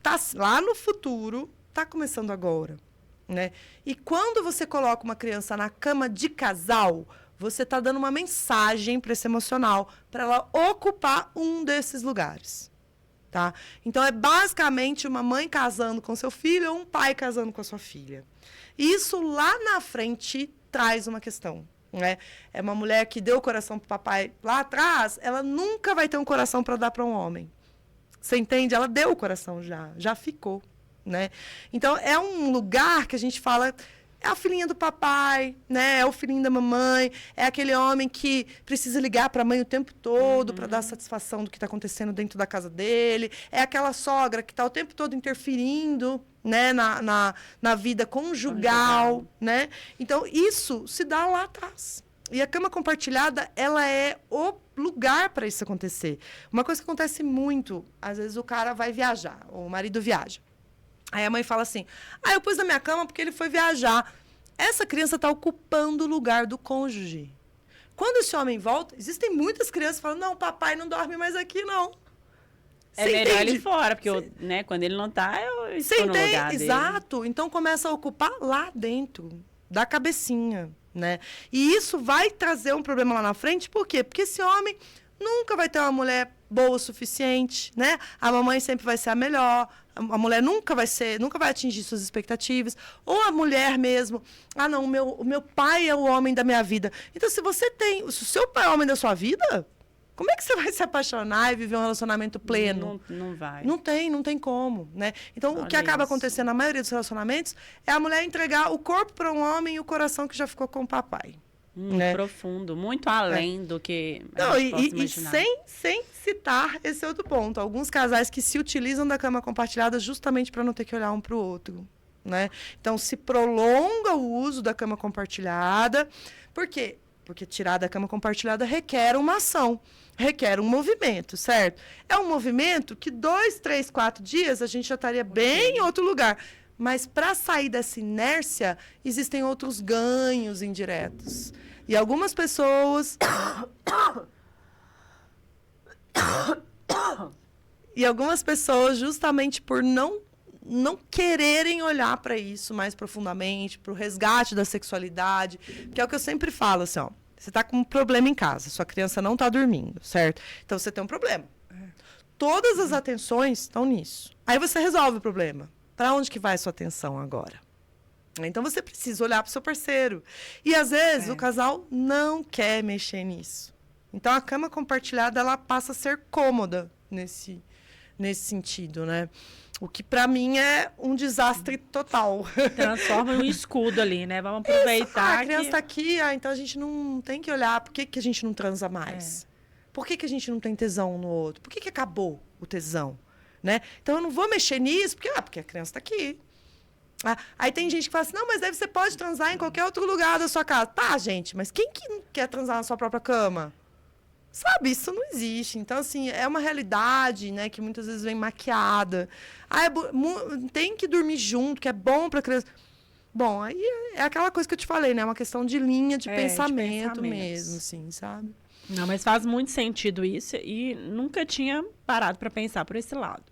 tá lá no futuro, tá começando agora, né? E quando você coloca uma criança na cama de casal, você tá dando uma mensagem para esse emocional, para ela ocupar um desses lugares, tá? Então é basicamente uma mãe casando com seu filho ou um pai casando com a sua filha. E isso lá na frente traz uma questão. Né? É uma mulher que deu o coração para o papai lá atrás, ela nunca vai ter um coração para dar para um homem. Você entende? Ela deu o coração já ficou, né? Então, é um lugar que a gente fala, é a filhinha do papai, né? É o filhinho da mamãe, é aquele homem que precisa ligar para a mãe o tempo todo para dar satisfação do que está acontecendo dentro da casa dele, é aquela sogra que está o tempo todo interferindo, né, na vida conjugal, né? Então, isso se dá lá atrás. E a cama compartilhada, ela é o lugar para isso acontecer. Uma coisa que acontece muito, às vezes o cara vai viajar, o marido viaja. Aí a mãe fala assim, eu pus na minha cama porque ele foi viajar. Essa criança está ocupando o lugar do cônjuge. Quando esse homem volta, existem muitas crianças que falam, não, papai não dorme mais aqui, não. É melhor ele fora, porque né, quando ele não está, eu estou no lugar dele. Exato. Então, começa a ocupar lá dentro, da cabecinha, né? E isso vai trazer um problema lá na frente, por quê? Porque esse homem Nunca vai ter uma mulher boa o suficiente, né? A mamãe sempre vai ser a melhor, a mulher nunca vai atingir suas expectativas. Ou a mulher mesmo, não, o meu pai é o homem da minha vida. Então, se o seu pai é o homem da sua vida, como é que você vai se apaixonar e viver um relacionamento pleno? Não vai. Não tem como, né? Então, o que acaba acontecendo na maioria dos relacionamentos é a mulher entregar o corpo para um homem e o coração que já ficou com o papai. Né? Profundo, muito além do que não, a gente possa imaginar. Sem citar esse outro ponto. Alguns casais que se utilizam da cama compartilhada justamente para não ter que olhar um para o outro. Né? Então, se prolonga o uso da cama compartilhada. Por quê? Porque tirar da cama compartilhada requer uma ação, requer um movimento, certo? É um movimento que 2, 3, 4 dias a gente já estaria bem em outro lugar. Mas para sair dessa inércia, existem outros ganhos indiretos. E algumas pessoas... justamente por não quererem olhar para isso mais profundamente, para o resgate da sexualidade, que é o que eu sempre falo, assim, ó, você está com um problema em casa, sua criança não está dormindo, certo? Então, você tem um problema. Todas as atenções estão nisso. Aí você resolve o problema. Para onde que vai a sua atenção agora? Então, você precisa olhar para o seu parceiro. E, às vezes, o casal não quer mexer nisso. Então, a cama compartilhada, ela passa a ser cômoda nesse sentido, né? O que, para mim, é um desastre total. Transforma em um escudo ali, né? Vamos aproveitar a criança está aqui, então a gente não tem que olhar por que a gente não transa mais. Por que a gente não tem tesão um no outro? Por que acabou o tesão? Né? Então, eu não vou mexer nisso, porque a criança está aqui. Aí tem gente que fala assim, não, mas você pode transar em qualquer outro lugar da sua casa. Tá, gente, mas quem que não quer transar na sua própria cama? Sabe, isso não existe. Então, assim, é uma realidade, né, que muitas vezes vem maquiada. Tem que dormir junto, que é bom para criança. Bom, aí é aquela coisa que eu te falei, né? É uma questão de linha de pensamento mesmo, assim, sabe? Não, mas faz muito sentido isso e nunca tinha parado para pensar por esse lado.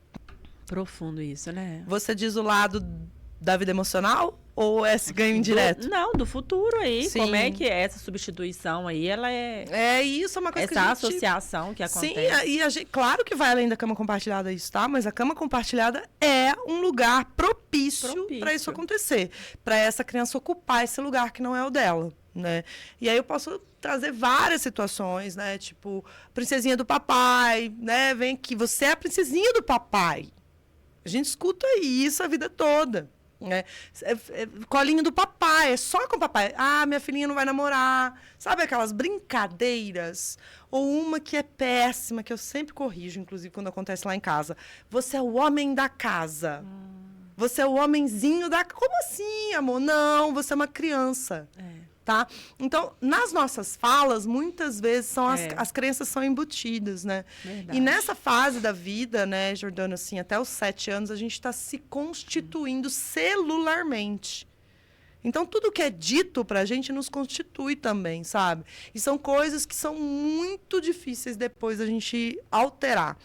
Profundo isso, né? Você diz o lado da vida emocional ou esse ganho indireto? Não, do futuro aí. Sim. Como é que essa substituição aí, ela é... Isso, é uma coisa essa que a associação que acontece. Sim, e a gente, claro que vai além da cama compartilhada isso, tá? Mas a cama compartilhada é um lugar propício para isso acontecer. Para essa criança ocupar esse lugar que não é o dela, né? E aí eu posso trazer várias situações, né? Tipo, princesinha do papai, né? Vem aqui, você é a princesinha do papai. A gente escuta isso a vida toda. Né? Colinho do papai, é só com o papai. Minha filhinha não vai namorar. Sabe aquelas brincadeiras? Ou uma que é péssima, que eu sempre corrijo, inclusive quando acontece lá em casa. Você é o homem da casa. Você é o homenzinho da... Como assim, amor? Não, você é uma criança. Tá? Então, nas nossas falas, muitas vezes as crenças são embutidas, né? Verdade. E nessa fase da vida, né, Jordana, assim, até os 7 anos, a gente está se constituindo celularmente. Então, tudo que é dito pra gente nos constitui também, sabe? E são coisas que são muito difíceis depois da gente alterar.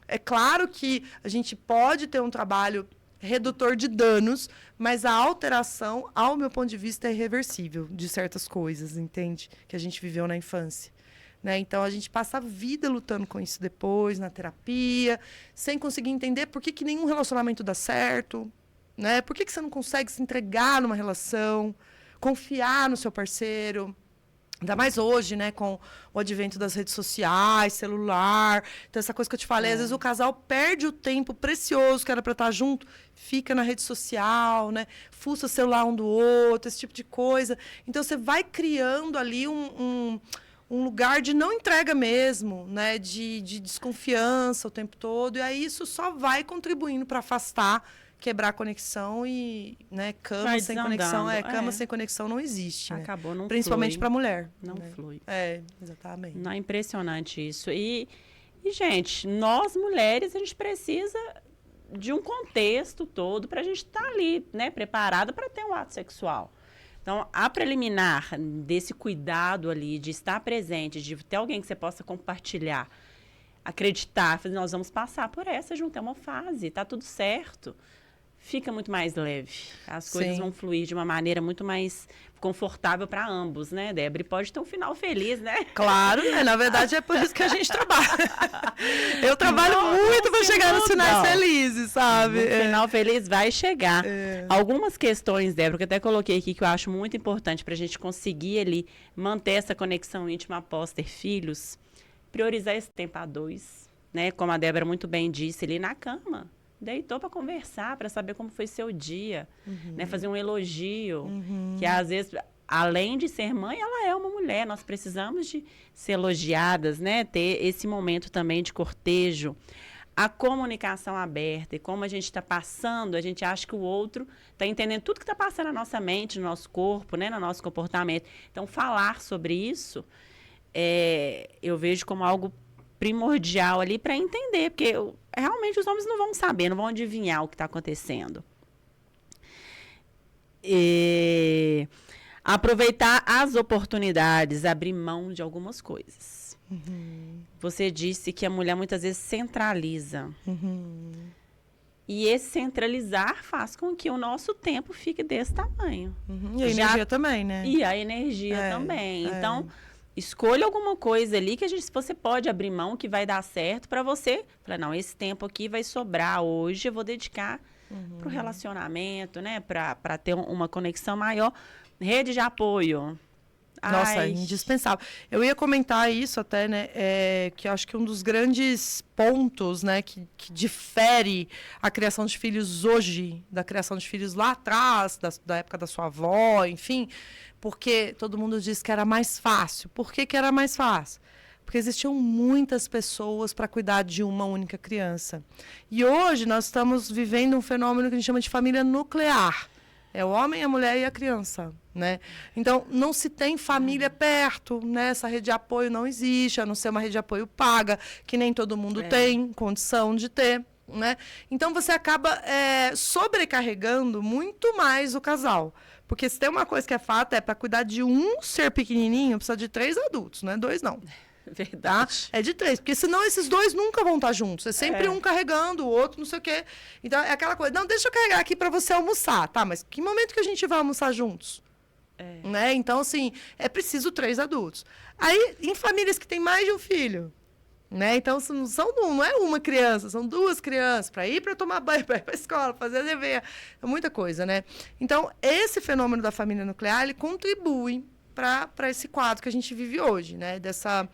É claro que a gente pode ter um trabalho redutor de danos, mas a alteração, ao meu ponto de vista, é irreversível de certas coisas, entende? Que a gente viveu na infância. Né? Então, a gente passa a vida lutando com isso depois, na terapia, sem conseguir entender por que nenhum relacionamento dá certo, né? Por que você não consegue se entregar numa relação, confiar no seu parceiro. Ainda mais hoje, né, com o advento das redes sociais, celular. Então, essa coisa que eu te falei, às vezes o casal perde o tempo precioso que era para estar junto, fica na rede social, né, fuça o celular um do outro, esse tipo de coisa. Então, você vai criando ali um lugar de não entrega mesmo, né, de desconfiança o tempo todo. E aí isso só vai contribuindo para afastar, quebrar a conexão e, né, cama sem conexão. Cama sem conexão não existe. Acabou, não principalmente para mulher. Não né? flui. Exatamente. Não é impressionante isso. E, gente, nós mulheres, a gente precisa de um contexto todo para a gente estar ali, né, preparada para ter um ato sexual. Então, a preliminar desse cuidado ali, de estar presente, de ter alguém que você possa compartilhar, acreditar, nós vamos passar por essa junto, é uma fase, tá tudo certo. fica muito mais leve. As coisas Sim. vão fluir de uma maneira muito mais confortável para ambos, né, Débora? E pode ter um final feliz, né? Claro, né? Na verdade, é por isso que a gente trabalha. Eu trabalho muito para chegar nos finais felizes, sabe? O final feliz vai chegar. Algumas questões, Débora, que eu até coloquei aqui, que eu acho muito importante para a gente conseguir ali manter essa conexão íntima após ter filhos. Priorizar esse tempo a dois, né? Como a Débora muito bem disse, ali na cama. Deitou para conversar, para saber como foi seu dia, né? Fazer um elogio, que às vezes, além de ser mãe, ela é uma mulher. Nós precisamos de ser elogiadas, né? Ter esse momento também de cortejo. A comunicação aberta e como a gente está passando, a gente acha que o outro está entendendo tudo que está passando na nossa mente, no nosso corpo, né? No nosso comportamento. Então, falar sobre isso, eu vejo como algo primordial ali para entender, porque realmente os homens não vão saber, não vão adivinhar o que está acontecendo. Aproveitar as oportunidades, abrir mão de algumas coisas. Você disse que a mulher muitas vezes centraliza. E esse centralizar faz com que o nosso tempo fique desse tamanho. E a energia também, né? E a energia também. Então, escolha alguma coisa ali que você pode abrir mão, que vai dar certo para você. Falar, não, esse tempo aqui vai sobrar hoje, eu vou dedicar para o relacionamento, né? Para ter uma conexão maior. Rede de apoio. Nossa, indispensável. Eu ia comentar isso até, né? Que eu acho que um dos grandes pontos, né, que difere a criação de filhos hoje da criação de filhos lá atrás, da época da sua avó, enfim, porque todo mundo diz que era mais fácil. Por que era mais fácil? Porque existiam muitas pessoas para cuidar de uma única criança. E hoje nós estamos vivendo um fenômeno que a gente chama de família nuclear. É o homem, a mulher e a criança, né? Então, não se tem família perto, né? Essa rede de apoio não existe, a não ser uma rede de apoio paga, que nem todo mundo tem condição de ter, né? Então, você acaba sobrecarregando muito mais o casal. Porque se tem uma coisa que é fato, para cuidar de um ser pequenininho, precisa de 3 adultos, não é 2, não. Verdade. É de 3, porque senão esses 2 nunca vão estar juntos. É sempre um carregando, o outro não sei o quê. Então, é aquela coisa, não, deixa eu carregar aqui para você almoçar. Tá, mas que momento que a gente vai almoçar juntos? Né? Então, assim, é preciso 3 adultos. Aí, em famílias que tem mais de um filho, né? Então, não é uma criança, são 2 crianças, para ir para tomar banho, para ir para a escola, fazer dever. É muita coisa, né? Então, esse fenômeno da família nuclear, ele contribui para esse quadro que a gente vive hoje, né? Dessa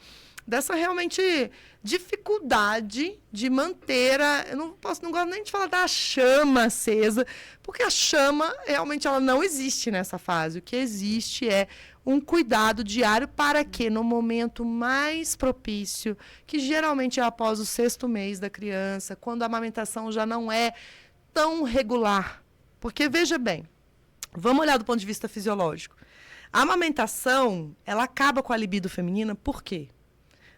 realmente dificuldade de manter eu não gosto nem de falar da chama acesa, porque a chama realmente ela não existe nessa fase. O que existe é um cuidado diário para que no momento mais propício, que geralmente é após o 6º mês da criança, quando a amamentação já não é tão regular. Porque, veja bem, vamos olhar do ponto de vista fisiológico. A amamentação, ela acaba com a libido feminina, por quê?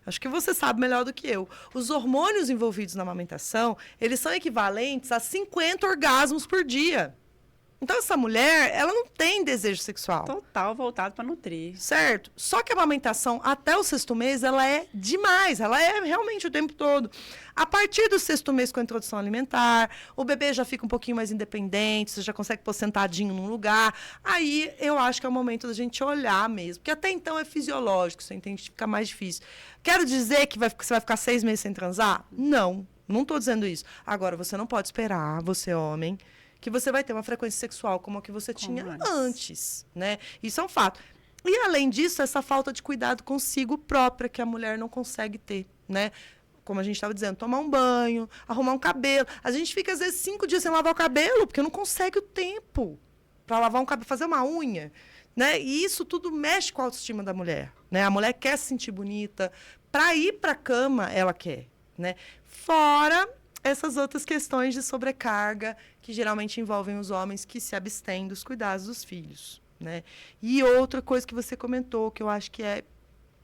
Acho que você sabe melhor do que eu. Os hormônios envolvidos na amamentação, eles são equivalentes a 50 orgasmos por dia. Então, essa mulher, ela não tem desejo sexual. Total voltado para nutrir. Certo. Só que a amamentação até o 6º mês, ela é demais. Ela é realmente o tempo todo. A partir do 6º mês, com a introdução alimentar, o bebê já fica um pouquinho mais independente, você já consegue pôr sentadinho num lugar. Aí, eu acho que é o momento da gente olhar mesmo. Porque até então é fisiológico, você entende que fica mais difícil. Quero dizer que você vai ficar 6 meses sem transar? Não estou dizendo isso. Agora, você não pode esperar, você homem, que você vai ter uma frequência sexual como a que você tinha antes, né? Isso é um fato. E, além disso, essa falta de cuidado consigo própria que a mulher não consegue ter, né? Como a gente estava dizendo, tomar um banho, arrumar um cabelo. A gente fica, às vezes, 5 dias sem lavar o cabelo, porque não consegue o tempo para lavar um cabelo, fazer uma unha, né? E isso tudo mexe com a autoestima da mulher, né? A mulher quer se sentir bonita. Para ir para a cama, ela quer, né? Fora essas outras questões de sobrecarga que geralmente envolvem os homens que se abstêm dos cuidados dos filhos, né? E outra coisa que você comentou, que eu acho que é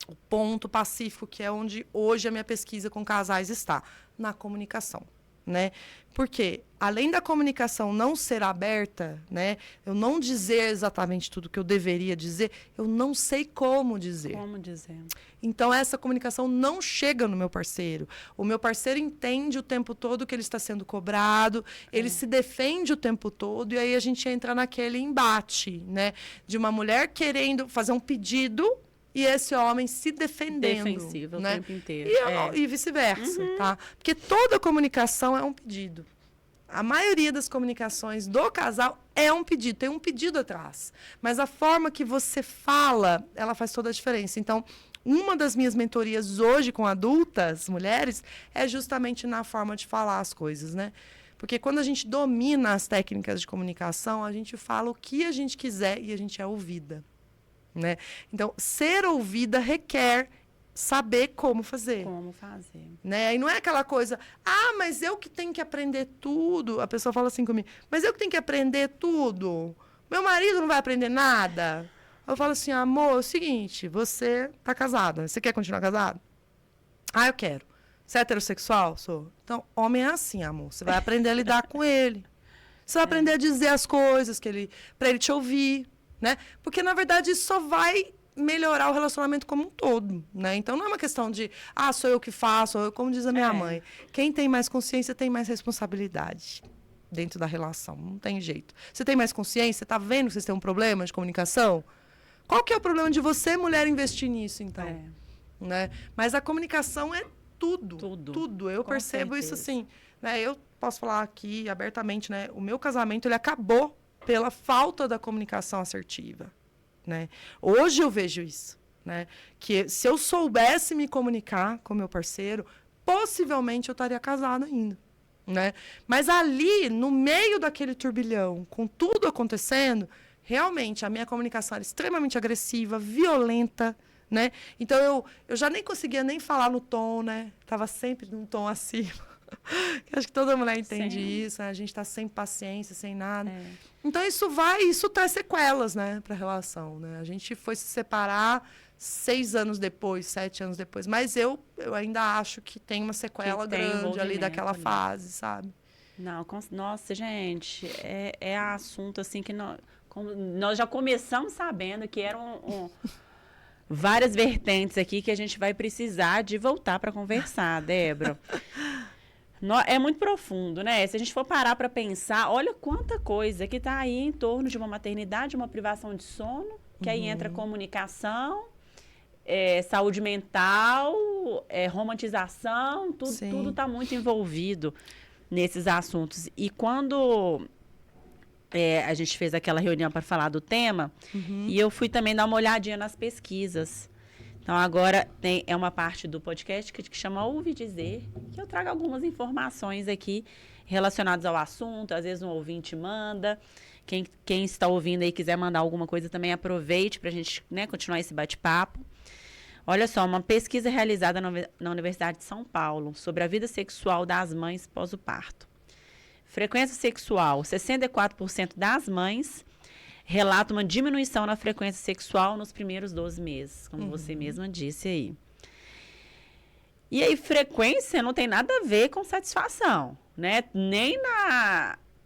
o ponto pacífico, que é onde hoje a minha pesquisa com casais está, na comunicação. né? Porque, além da comunicação não ser aberta, né? Eu não dizer exatamente tudo que eu deveria dizer, eu não sei como dizer. Como dizer? Então, essa comunicação não chega no meu parceiro. O meu parceiro entende o tempo todo que ele está sendo cobrado, ele se defende o tempo todo, e aí a gente entra naquele embate, né? De uma mulher querendo fazer um pedido e esse homem se defendendo. Defensivo, né? o tempo inteiro. E vice-versa, tá? Porque toda comunicação é um pedido. A maioria das comunicações do casal é um pedido, tem um pedido atrás. Mas a forma que você fala, ela faz toda a diferença. Então, uma das minhas mentorias hoje com adultas, mulheres, é justamente na forma de falar as coisas, né? Porque quando a gente domina as técnicas de comunicação, a gente fala o que a gente quiser e a gente é ouvida, né? Então, ser ouvida requer saber como fazer. Como fazer. Né? E não é aquela coisa, mas eu que tenho que aprender tudo. A pessoa fala assim comigo, mas eu que tenho que aprender tudo? Meu marido não vai aprender nada? Eu falo assim, amor, é o seguinte, você tá casado, você quer continuar casado? Eu quero. Você é heterossexual? Sou. Então, homem é assim, amor. Você vai aprender a lidar com ele. Você vai aprender a dizer as coisas para ele te ouvir, né? Porque, na verdade, isso só vai melhorar o relacionamento como um todo, né? Então, não é uma questão de, sou eu que faço, como diz a minha mãe. Quem tem mais consciência tem mais responsabilidade dentro da relação. Não tem jeito. Você tem mais consciência? Tá vendo que vocês têm um problema de comunicação? Qual que é o problema de você, mulher, investir nisso, então? Né? Mas a comunicação é tudo. Tudo. Eu percebo isso assim, né? Eu posso falar aqui abertamente, né? O meu casamento, ele acabou pela falta da comunicação assertiva, né? Hoje eu vejo isso, né? Que se eu soubesse me comunicar com meu parceiro, possivelmente eu estaria casado ainda, né? Mas ali, no meio daquele turbilhão, com tudo acontecendo, realmente a minha comunicação era extremamente agressiva, violenta, né? Então eu já nem conseguia nem falar no tom, né? Tava sempre num tom acima. Acho que toda mulher entende isso, né? A gente está sem paciência, sem nada. Então isso traz sequelas, né, para a relação, né? A gente foi se separar 6 anos depois, 7 anos depois, mas eu ainda acho que tem uma sequela grande ali daquela fase, sabe? Não, nossa, gente, é assunto assim que nós já começamos sabendo que eram várias vertentes aqui que a gente vai precisar de voltar para conversar, Débora. É muito profundo, né? Se a gente for parar para pensar, olha quanta coisa que está aí em torno de uma maternidade, uma privação de sono, que aí entra comunicação, saúde mental, romantização, tudo está muito envolvido nesses assuntos. E quando a gente fez aquela reunião para falar do tema, e eu fui também dar uma olhadinha nas pesquisas. Então, agora é uma parte do podcast que chama Ouve Dizer, que eu trago algumas informações aqui relacionadas ao assunto. Às vezes um ouvinte manda. Quem está ouvindo aí quiser mandar alguma coisa também, aproveite para a gente, né, continuar esse bate-papo. Olha só, uma pesquisa realizada na Universidade de São Paulo sobre a vida sexual das mães pós o parto. Frequência sexual, 64% das mães relata uma diminuição na frequência sexual nos primeiros 12 meses, como você mesma disse aí. E aí, frequência não tem nada a ver com satisfação, né? Nem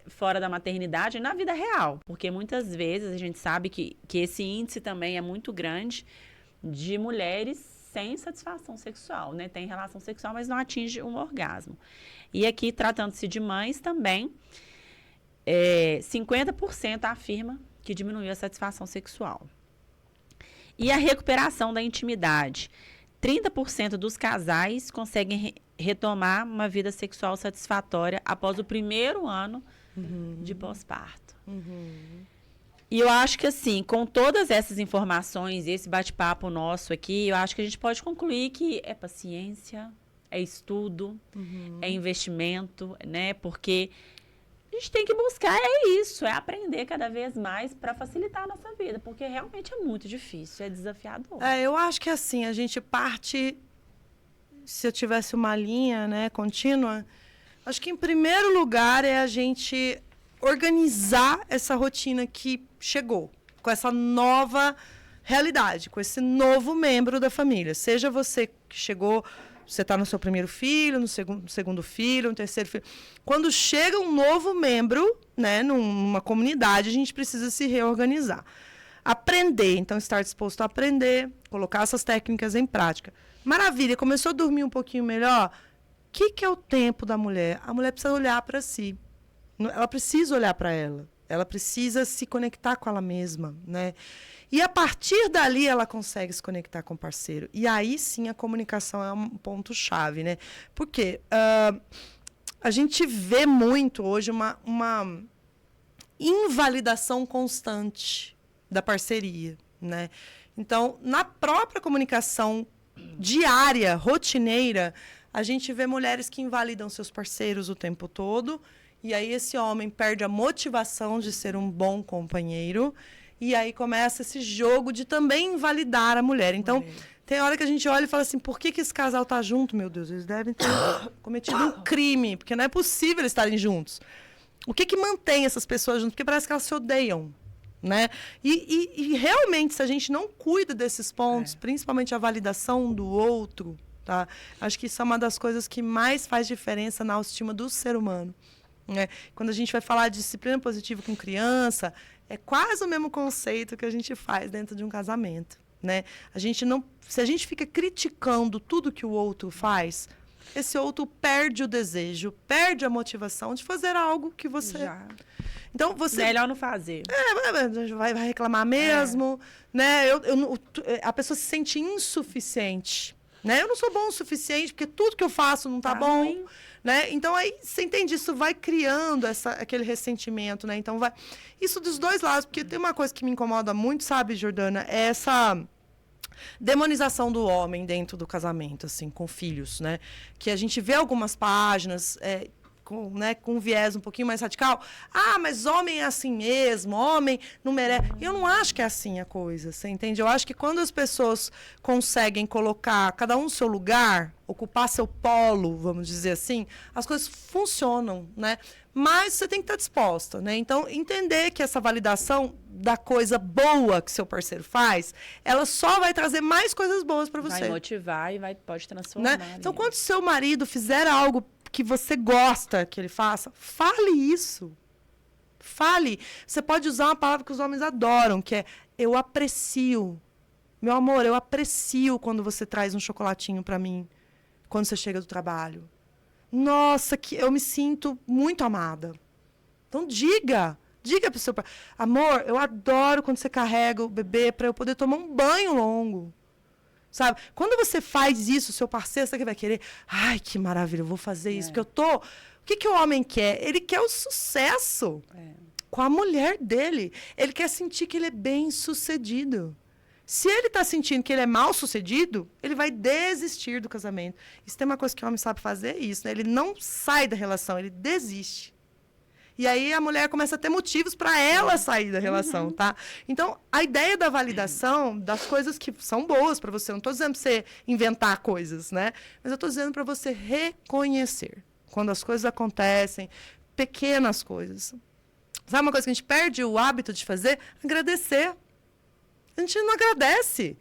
fora da maternidade, na vida real. Porque muitas vezes a gente sabe que esse índice também é muito grande de mulheres sem satisfação sexual, né? Tem relação sexual, mas não atinge um orgasmo. E aqui, tratando-se de mães também, 50% afirma que diminuiu a satisfação sexual. E a recuperação da intimidade. 30% dos casais conseguem retomar uma vida sexual satisfatória após o primeiro ano de pós-parto. E eu acho que, assim, com todas essas informações, esse bate-papo nosso aqui, eu acho que a gente pode concluir que é paciência, é estudo, é investimento, né? Porque a gente tem que buscar isso, é aprender cada vez mais para facilitar a nossa vida, porque realmente é muito difícil, é desafiador. Eu acho que assim, a gente parte, se eu tivesse uma linha, né, contínua, acho que em primeiro lugar é a gente organizar essa rotina que chegou, com essa nova realidade, com esse novo membro da família. Seja você que chegou Você está no seu primeiro filho, no segundo filho, no terceiro filho. Quando chega um novo membro, né, numa comunidade, a gente precisa se reorganizar. Aprender, então estar disposto a aprender, colocar essas técnicas em prática. Maravilha, começou a dormir um pouquinho melhor. O que é o tempo da mulher? A mulher precisa olhar para si. Ela precisa olhar para ela. Ela precisa se conectar com ela mesma, né? E a partir dali ela consegue se conectar com o parceiro. E aí sim a comunicação é um ponto-chave, né? Porque a gente vê muito hoje uma invalidação constante da parceria, né? Então, na própria comunicação diária, rotineira, a gente vê mulheres que invalidam seus parceiros o tempo todo. E aí esse homem perde a motivação de ser um bom companheiro. E aí começa esse jogo de também invalidar a mulher. Então, tem hora que a gente olha e fala assim, por que esse casal tá junto? Meu Deus, eles devem ter cometido um crime, porque não é possível eles estarem juntos. O que mantém essas pessoas juntas? Porque parece que elas se odeiam, né? E realmente, se a gente não cuida desses pontos, principalmente a validação do outro, tá? Acho que isso é uma das coisas que mais faz diferença na autoestima do ser humano. Né? Quando a gente vai falar de disciplina positiva com criança, é quase o mesmo conceito que a gente faz dentro de um casamento, né? Se a gente fica criticando tudo que o outro faz, esse outro perde o desejo, perde a motivação de fazer algo que você... Então, você... Melhor não fazer. Vai reclamar mesmo, né? A pessoa se sente insuficiente, né? Eu não sou bom o suficiente, porque tudo que eu faço não tá bom. Ruim. Né? Então, aí, você entende? Isso vai criando aquele ressentimento, né? Então, isso dos dois lados, porque tem uma coisa que me incomoda muito, sabe, Jordana? É essa demonização do homem dentro do casamento, assim, com filhos, né? Que a gente vê algumas páginas... com um viés um pouquinho mais radical. Ah, mas homem é assim mesmo, homem não merece. Eu não acho que é assim a coisa, você entende? Eu acho que quando as pessoas conseguem colocar cada um no seu lugar, ocupar seu polo, vamos dizer assim, as coisas funcionam, né? Mas você tem que estar disposta, né? Então, entender que essa validação da coisa boa que seu parceiro faz, ela só vai trazer mais coisas boas para você. Vai motivar e pode transformar. Né? Então, quando seu marido fizer algo que você gosta que ele faça, fale isso. Fale. Você pode usar uma palavra que os homens adoram, que é eu aprecio. Meu amor, eu aprecio quando você traz um chocolatinho para mim, quando você chega do trabalho. Nossa, que eu me sinto muito amada. Então, diga pro seu pai. Amor, eu adoro quando você carrega o bebê para eu poder tomar um banho longo. Sabe? Quando você faz isso, seu parceiro, sabe que vai querer? Ai, que maravilha, eu vou fazer isso. Porque eu tô... O que o homem quer? Ele quer o sucesso com a mulher dele. Ele quer sentir que ele é bem-sucedido. Se ele está sentindo que ele é mal-sucedido, ele vai desistir do casamento. Isso tem uma coisa que o homem sabe fazer, é isso, né? Ele não sai da relação, ele desiste. E aí a mulher começa a ter motivos para ela sair da relação, tá? Então, a ideia da validação das coisas que são boas para você, não estou dizendo para você inventar coisas, né? Mas eu estou dizendo para você reconhecer quando as coisas acontecem, pequenas coisas. Sabe uma coisa que a gente perde o hábito de fazer? Agradecer. A gente não agradece.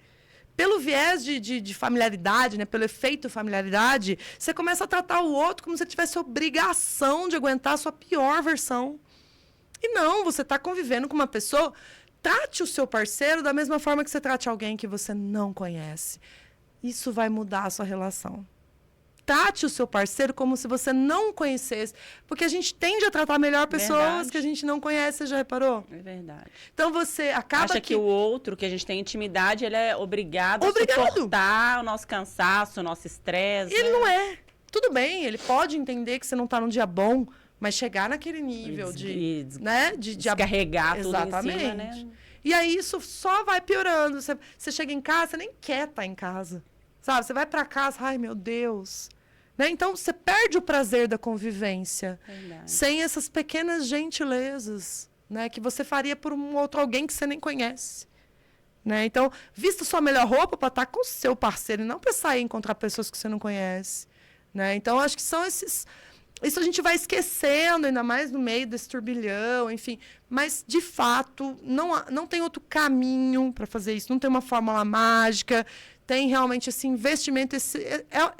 Pelo viés de familiaridade, né? Pelo efeito familiaridade, você começa a tratar o outro como se ele tivesse obrigação de aguentar a sua pior versão. E não, você está convivendo com uma pessoa, trate o seu parceiro da mesma forma que você trate alguém que você não conhece. Isso vai mudar a sua relação. Trate o seu parceiro como se você não conhecesse. Porque a gente tende a tratar melhor pessoas que a gente não conhece, você já reparou? É verdade. Então você acaba Acha que o outro, que a gente tem intimidade, ele é obrigado a suportar o nosso cansaço, o nosso estresse. Ele não é. Tudo bem, ele pode entender que você não está num dia bom, mas chegar naquele nível de descarregar tudo em cima, né? E aí isso só vai piorando. Você chega em casa, você nem quer estar em casa. Sabe? Você vai para casa, ai meu Deus... Né? Então, você perde o prazer da convivência. Sem essas pequenas gentilezas, né? Que você faria por um outro alguém que você nem conhece. Né? Então, vista sua melhor roupa para estar com o seu parceiro e não para sair e encontrar pessoas que você não conhece. Né? Então, acho que são esses... Isso a gente vai esquecendo, ainda mais no meio desse turbilhão, enfim. Mas, de fato, não tem outro caminho para fazer isso. Não tem uma fórmula mágica. tem realmente esse investimento,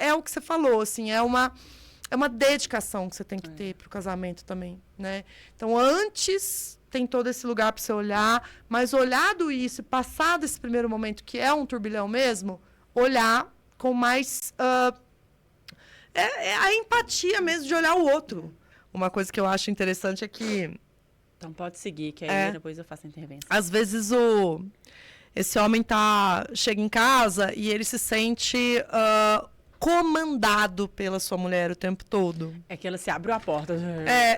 é o que você falou, assim, é uma dedicação que você tem que ter para o casamento também, né? Então, antes tem todo esse lugar para você olhar, mas olhado isso, passado esse primeiro momento, que é um turbilhão mesmo, olhar com mais... é a empatia mesmo de olhar o outro. Uma coisa que eu acho interessante é que... Então, pode seguir, que aí depois eu faço a intervenção. Às vezes, esse homem chega em casa e ele se sente... comandado pela sua mulher o tempo todo. É que ela se abriu a porta.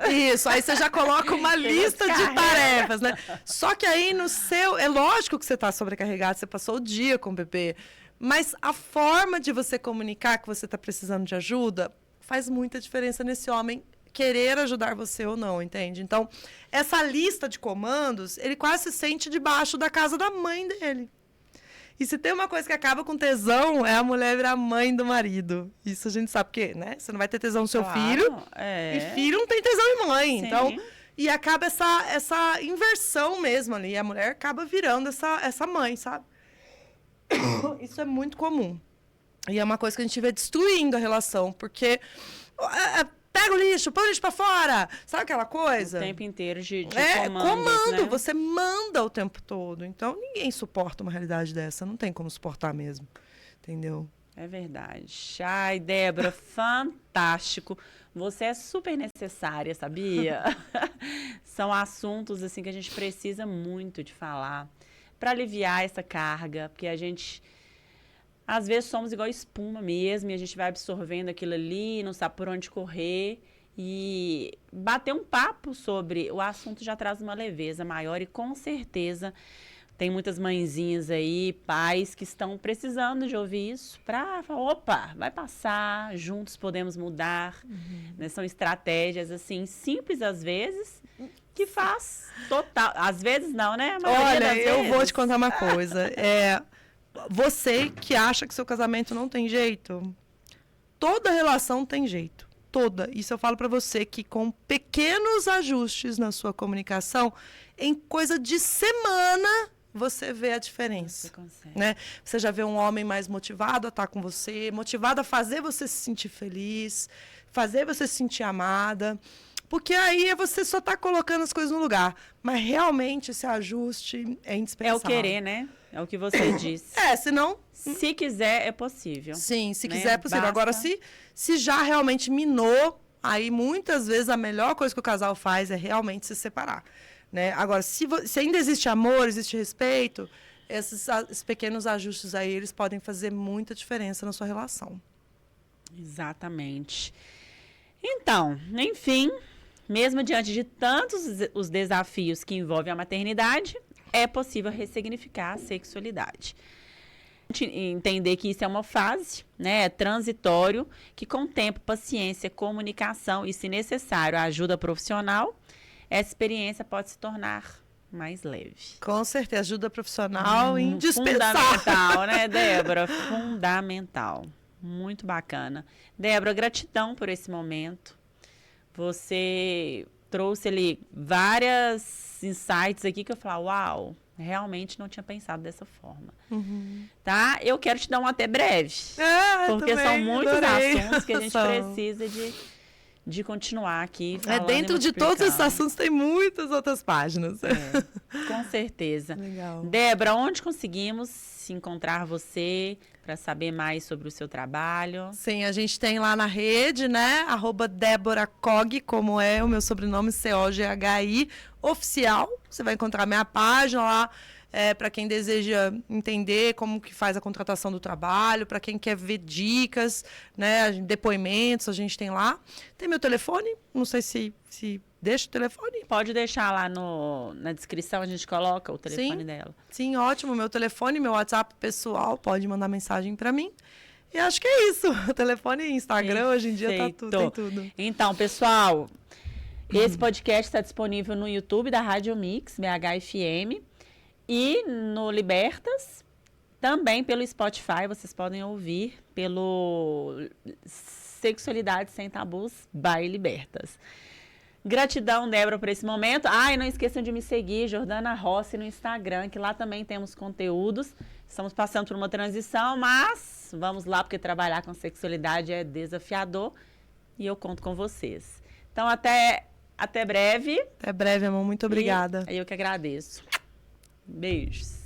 Isso. Aí você já coloca uma lista de tarefas, né? Só que aí no seu... É lógico que você está sobrecarregado, você passou o dia com o bebê, mas a forma de você comunicar que você está precisando de ajuda faz muita diferença nesse homem querer ajudar você ou não, entende? Então, essa lista de comandos, ele quase se sente debaixo da casa da mãe dele. E se tem uma coisa que acaba com tesão, é a mulher virar mãe do marido. Isso a gente sabe, porque, né? Você não vai ter tesão no seu filho. E filho não tem tesão em mãe. Sim. Então, e acaba essa inversão mesmo ali. A mulher acaba virando essa mãe, sabe? Isso é muito comum. E é uma coisa que a gente vê destruindo a relação. Porque... pega o lixo, põe o lixo pra fora. Sabe aquela coisa? O tempo inteiro de comando. Né? Você manda o tempo todo. Então, ninguém suporta uma realidade dessa. Não tem como suportar mesmo. Entendeu? É verdade. Ai, Débora, fantástico. Você é super necessária, sabia? São assuntos assim que a gente precisa muito de falar para aliviar essa carga, porque a gente... Às vezes somos igual espuma mesmo, e a gente vai absorvendo aquilo ali, não sabe por onde correr. E bater um papo sobre o assunto já traz uma leveza maior e com certeza tem muitas mãezinhas aí, pais que estão precisando de ouvir isso para falar, opa, vai passar, juntos podemos mudar. Né? São estratégias assim, simples às vezes, que faz total... Às vezes não, né? Olha, eu vou te contar uma coisa. Você que acha que seu casamento não tem jeito, toda relação tem jeito. Toda. Isso eu falo para você que com pequenos ajustes na sua comunicação, em coisa de semana, você vê a diferença. Você consegue. Né? Você já vê um homem mais motivado a estar com você, motivado a fazer você se sentir feliz, fazer você se sentir amada. Porque aí você só está colocando as coisas no lugar. Mas realmente esse ajuste é indispensável. É o querer, né? É o que você disse. Senão... Se quiser, é possível. Sim, se né? quiser é possível. Basta... Agora, se já realmente minou, aí muitas vezes a melhor coisa que o casal faz é realmente se separar. Né? Agora, se ainda existe amor, existe respeito, esses pequenos ajustes aí, eles podem fazer muita diferença na sua relação. Exatamente. Então, enfim... Mesmo diante de tantos os desafios que envolvem a maternidade, é possível ressignificar a sexualidade. Entender que isso é uma fase, né, transitório, que com tempo, paciência, comunicação e, se necessário, ajuda profissional, essa experiência pode se tornar mais leve. Com certeza, ajuda profissional indispensável. Fundamental, né, Débora? Fundamental. Muito bacana. Débora, gratidão por esse momento. Você trouxe ali várias insights aqui que eu falei, uau, realmente não tinha pensado dessa forma. Tá? Eu quero te dar um até breve. Porque são muitos assuntos que a gente precisa de continuar aqui falando. Dentro de todos esses assuntos tem muitas outras páginas. Com certeza. Legal. Débora, onde conseguimos encontrar você para saber mais sobre o seu trabalho? Sim, a gente tem lá na rede, né? @DéboraCog, como é o meu sobrenome, COGHI, oficial. Você vai encontrar minha página lá. Para quem deseja entender como que faz a contratação do trabalho, para quem quer ver dicas, né, depoimentos, a gente tem lá. Tem meu telefone, não sei se deixa o telefone. Pode deixar lá na descrição, a gente coloca o telefone dela. Sim, ótimo. Meu telefone, meu WhatsApp pessoal, pode mandar mensagem para mim. E acho que é isso. O telefone e Instagram, hoje em dia tem tudo. Então, pessoal, esse podcast está disponível no YouTube da Rádio Mix, BHFM. E no Libertas, também pelo Spotify, vocês podem ouvir pelo Sexualidade Sem Tabus by Libertas. Gratidão, Débora, por esse momento. E não esqueçam de me seguir, Jordana Rossi, no Instagram, que lá também temos conteúdos. Estamos passando por uma transição, mas vamos lá, porque trabalhar com sexualidade é desafiador e eu conto com vocês. Então, até breve. Até breve, amor. Muito obrigada. E eu que agradeço. Beijos.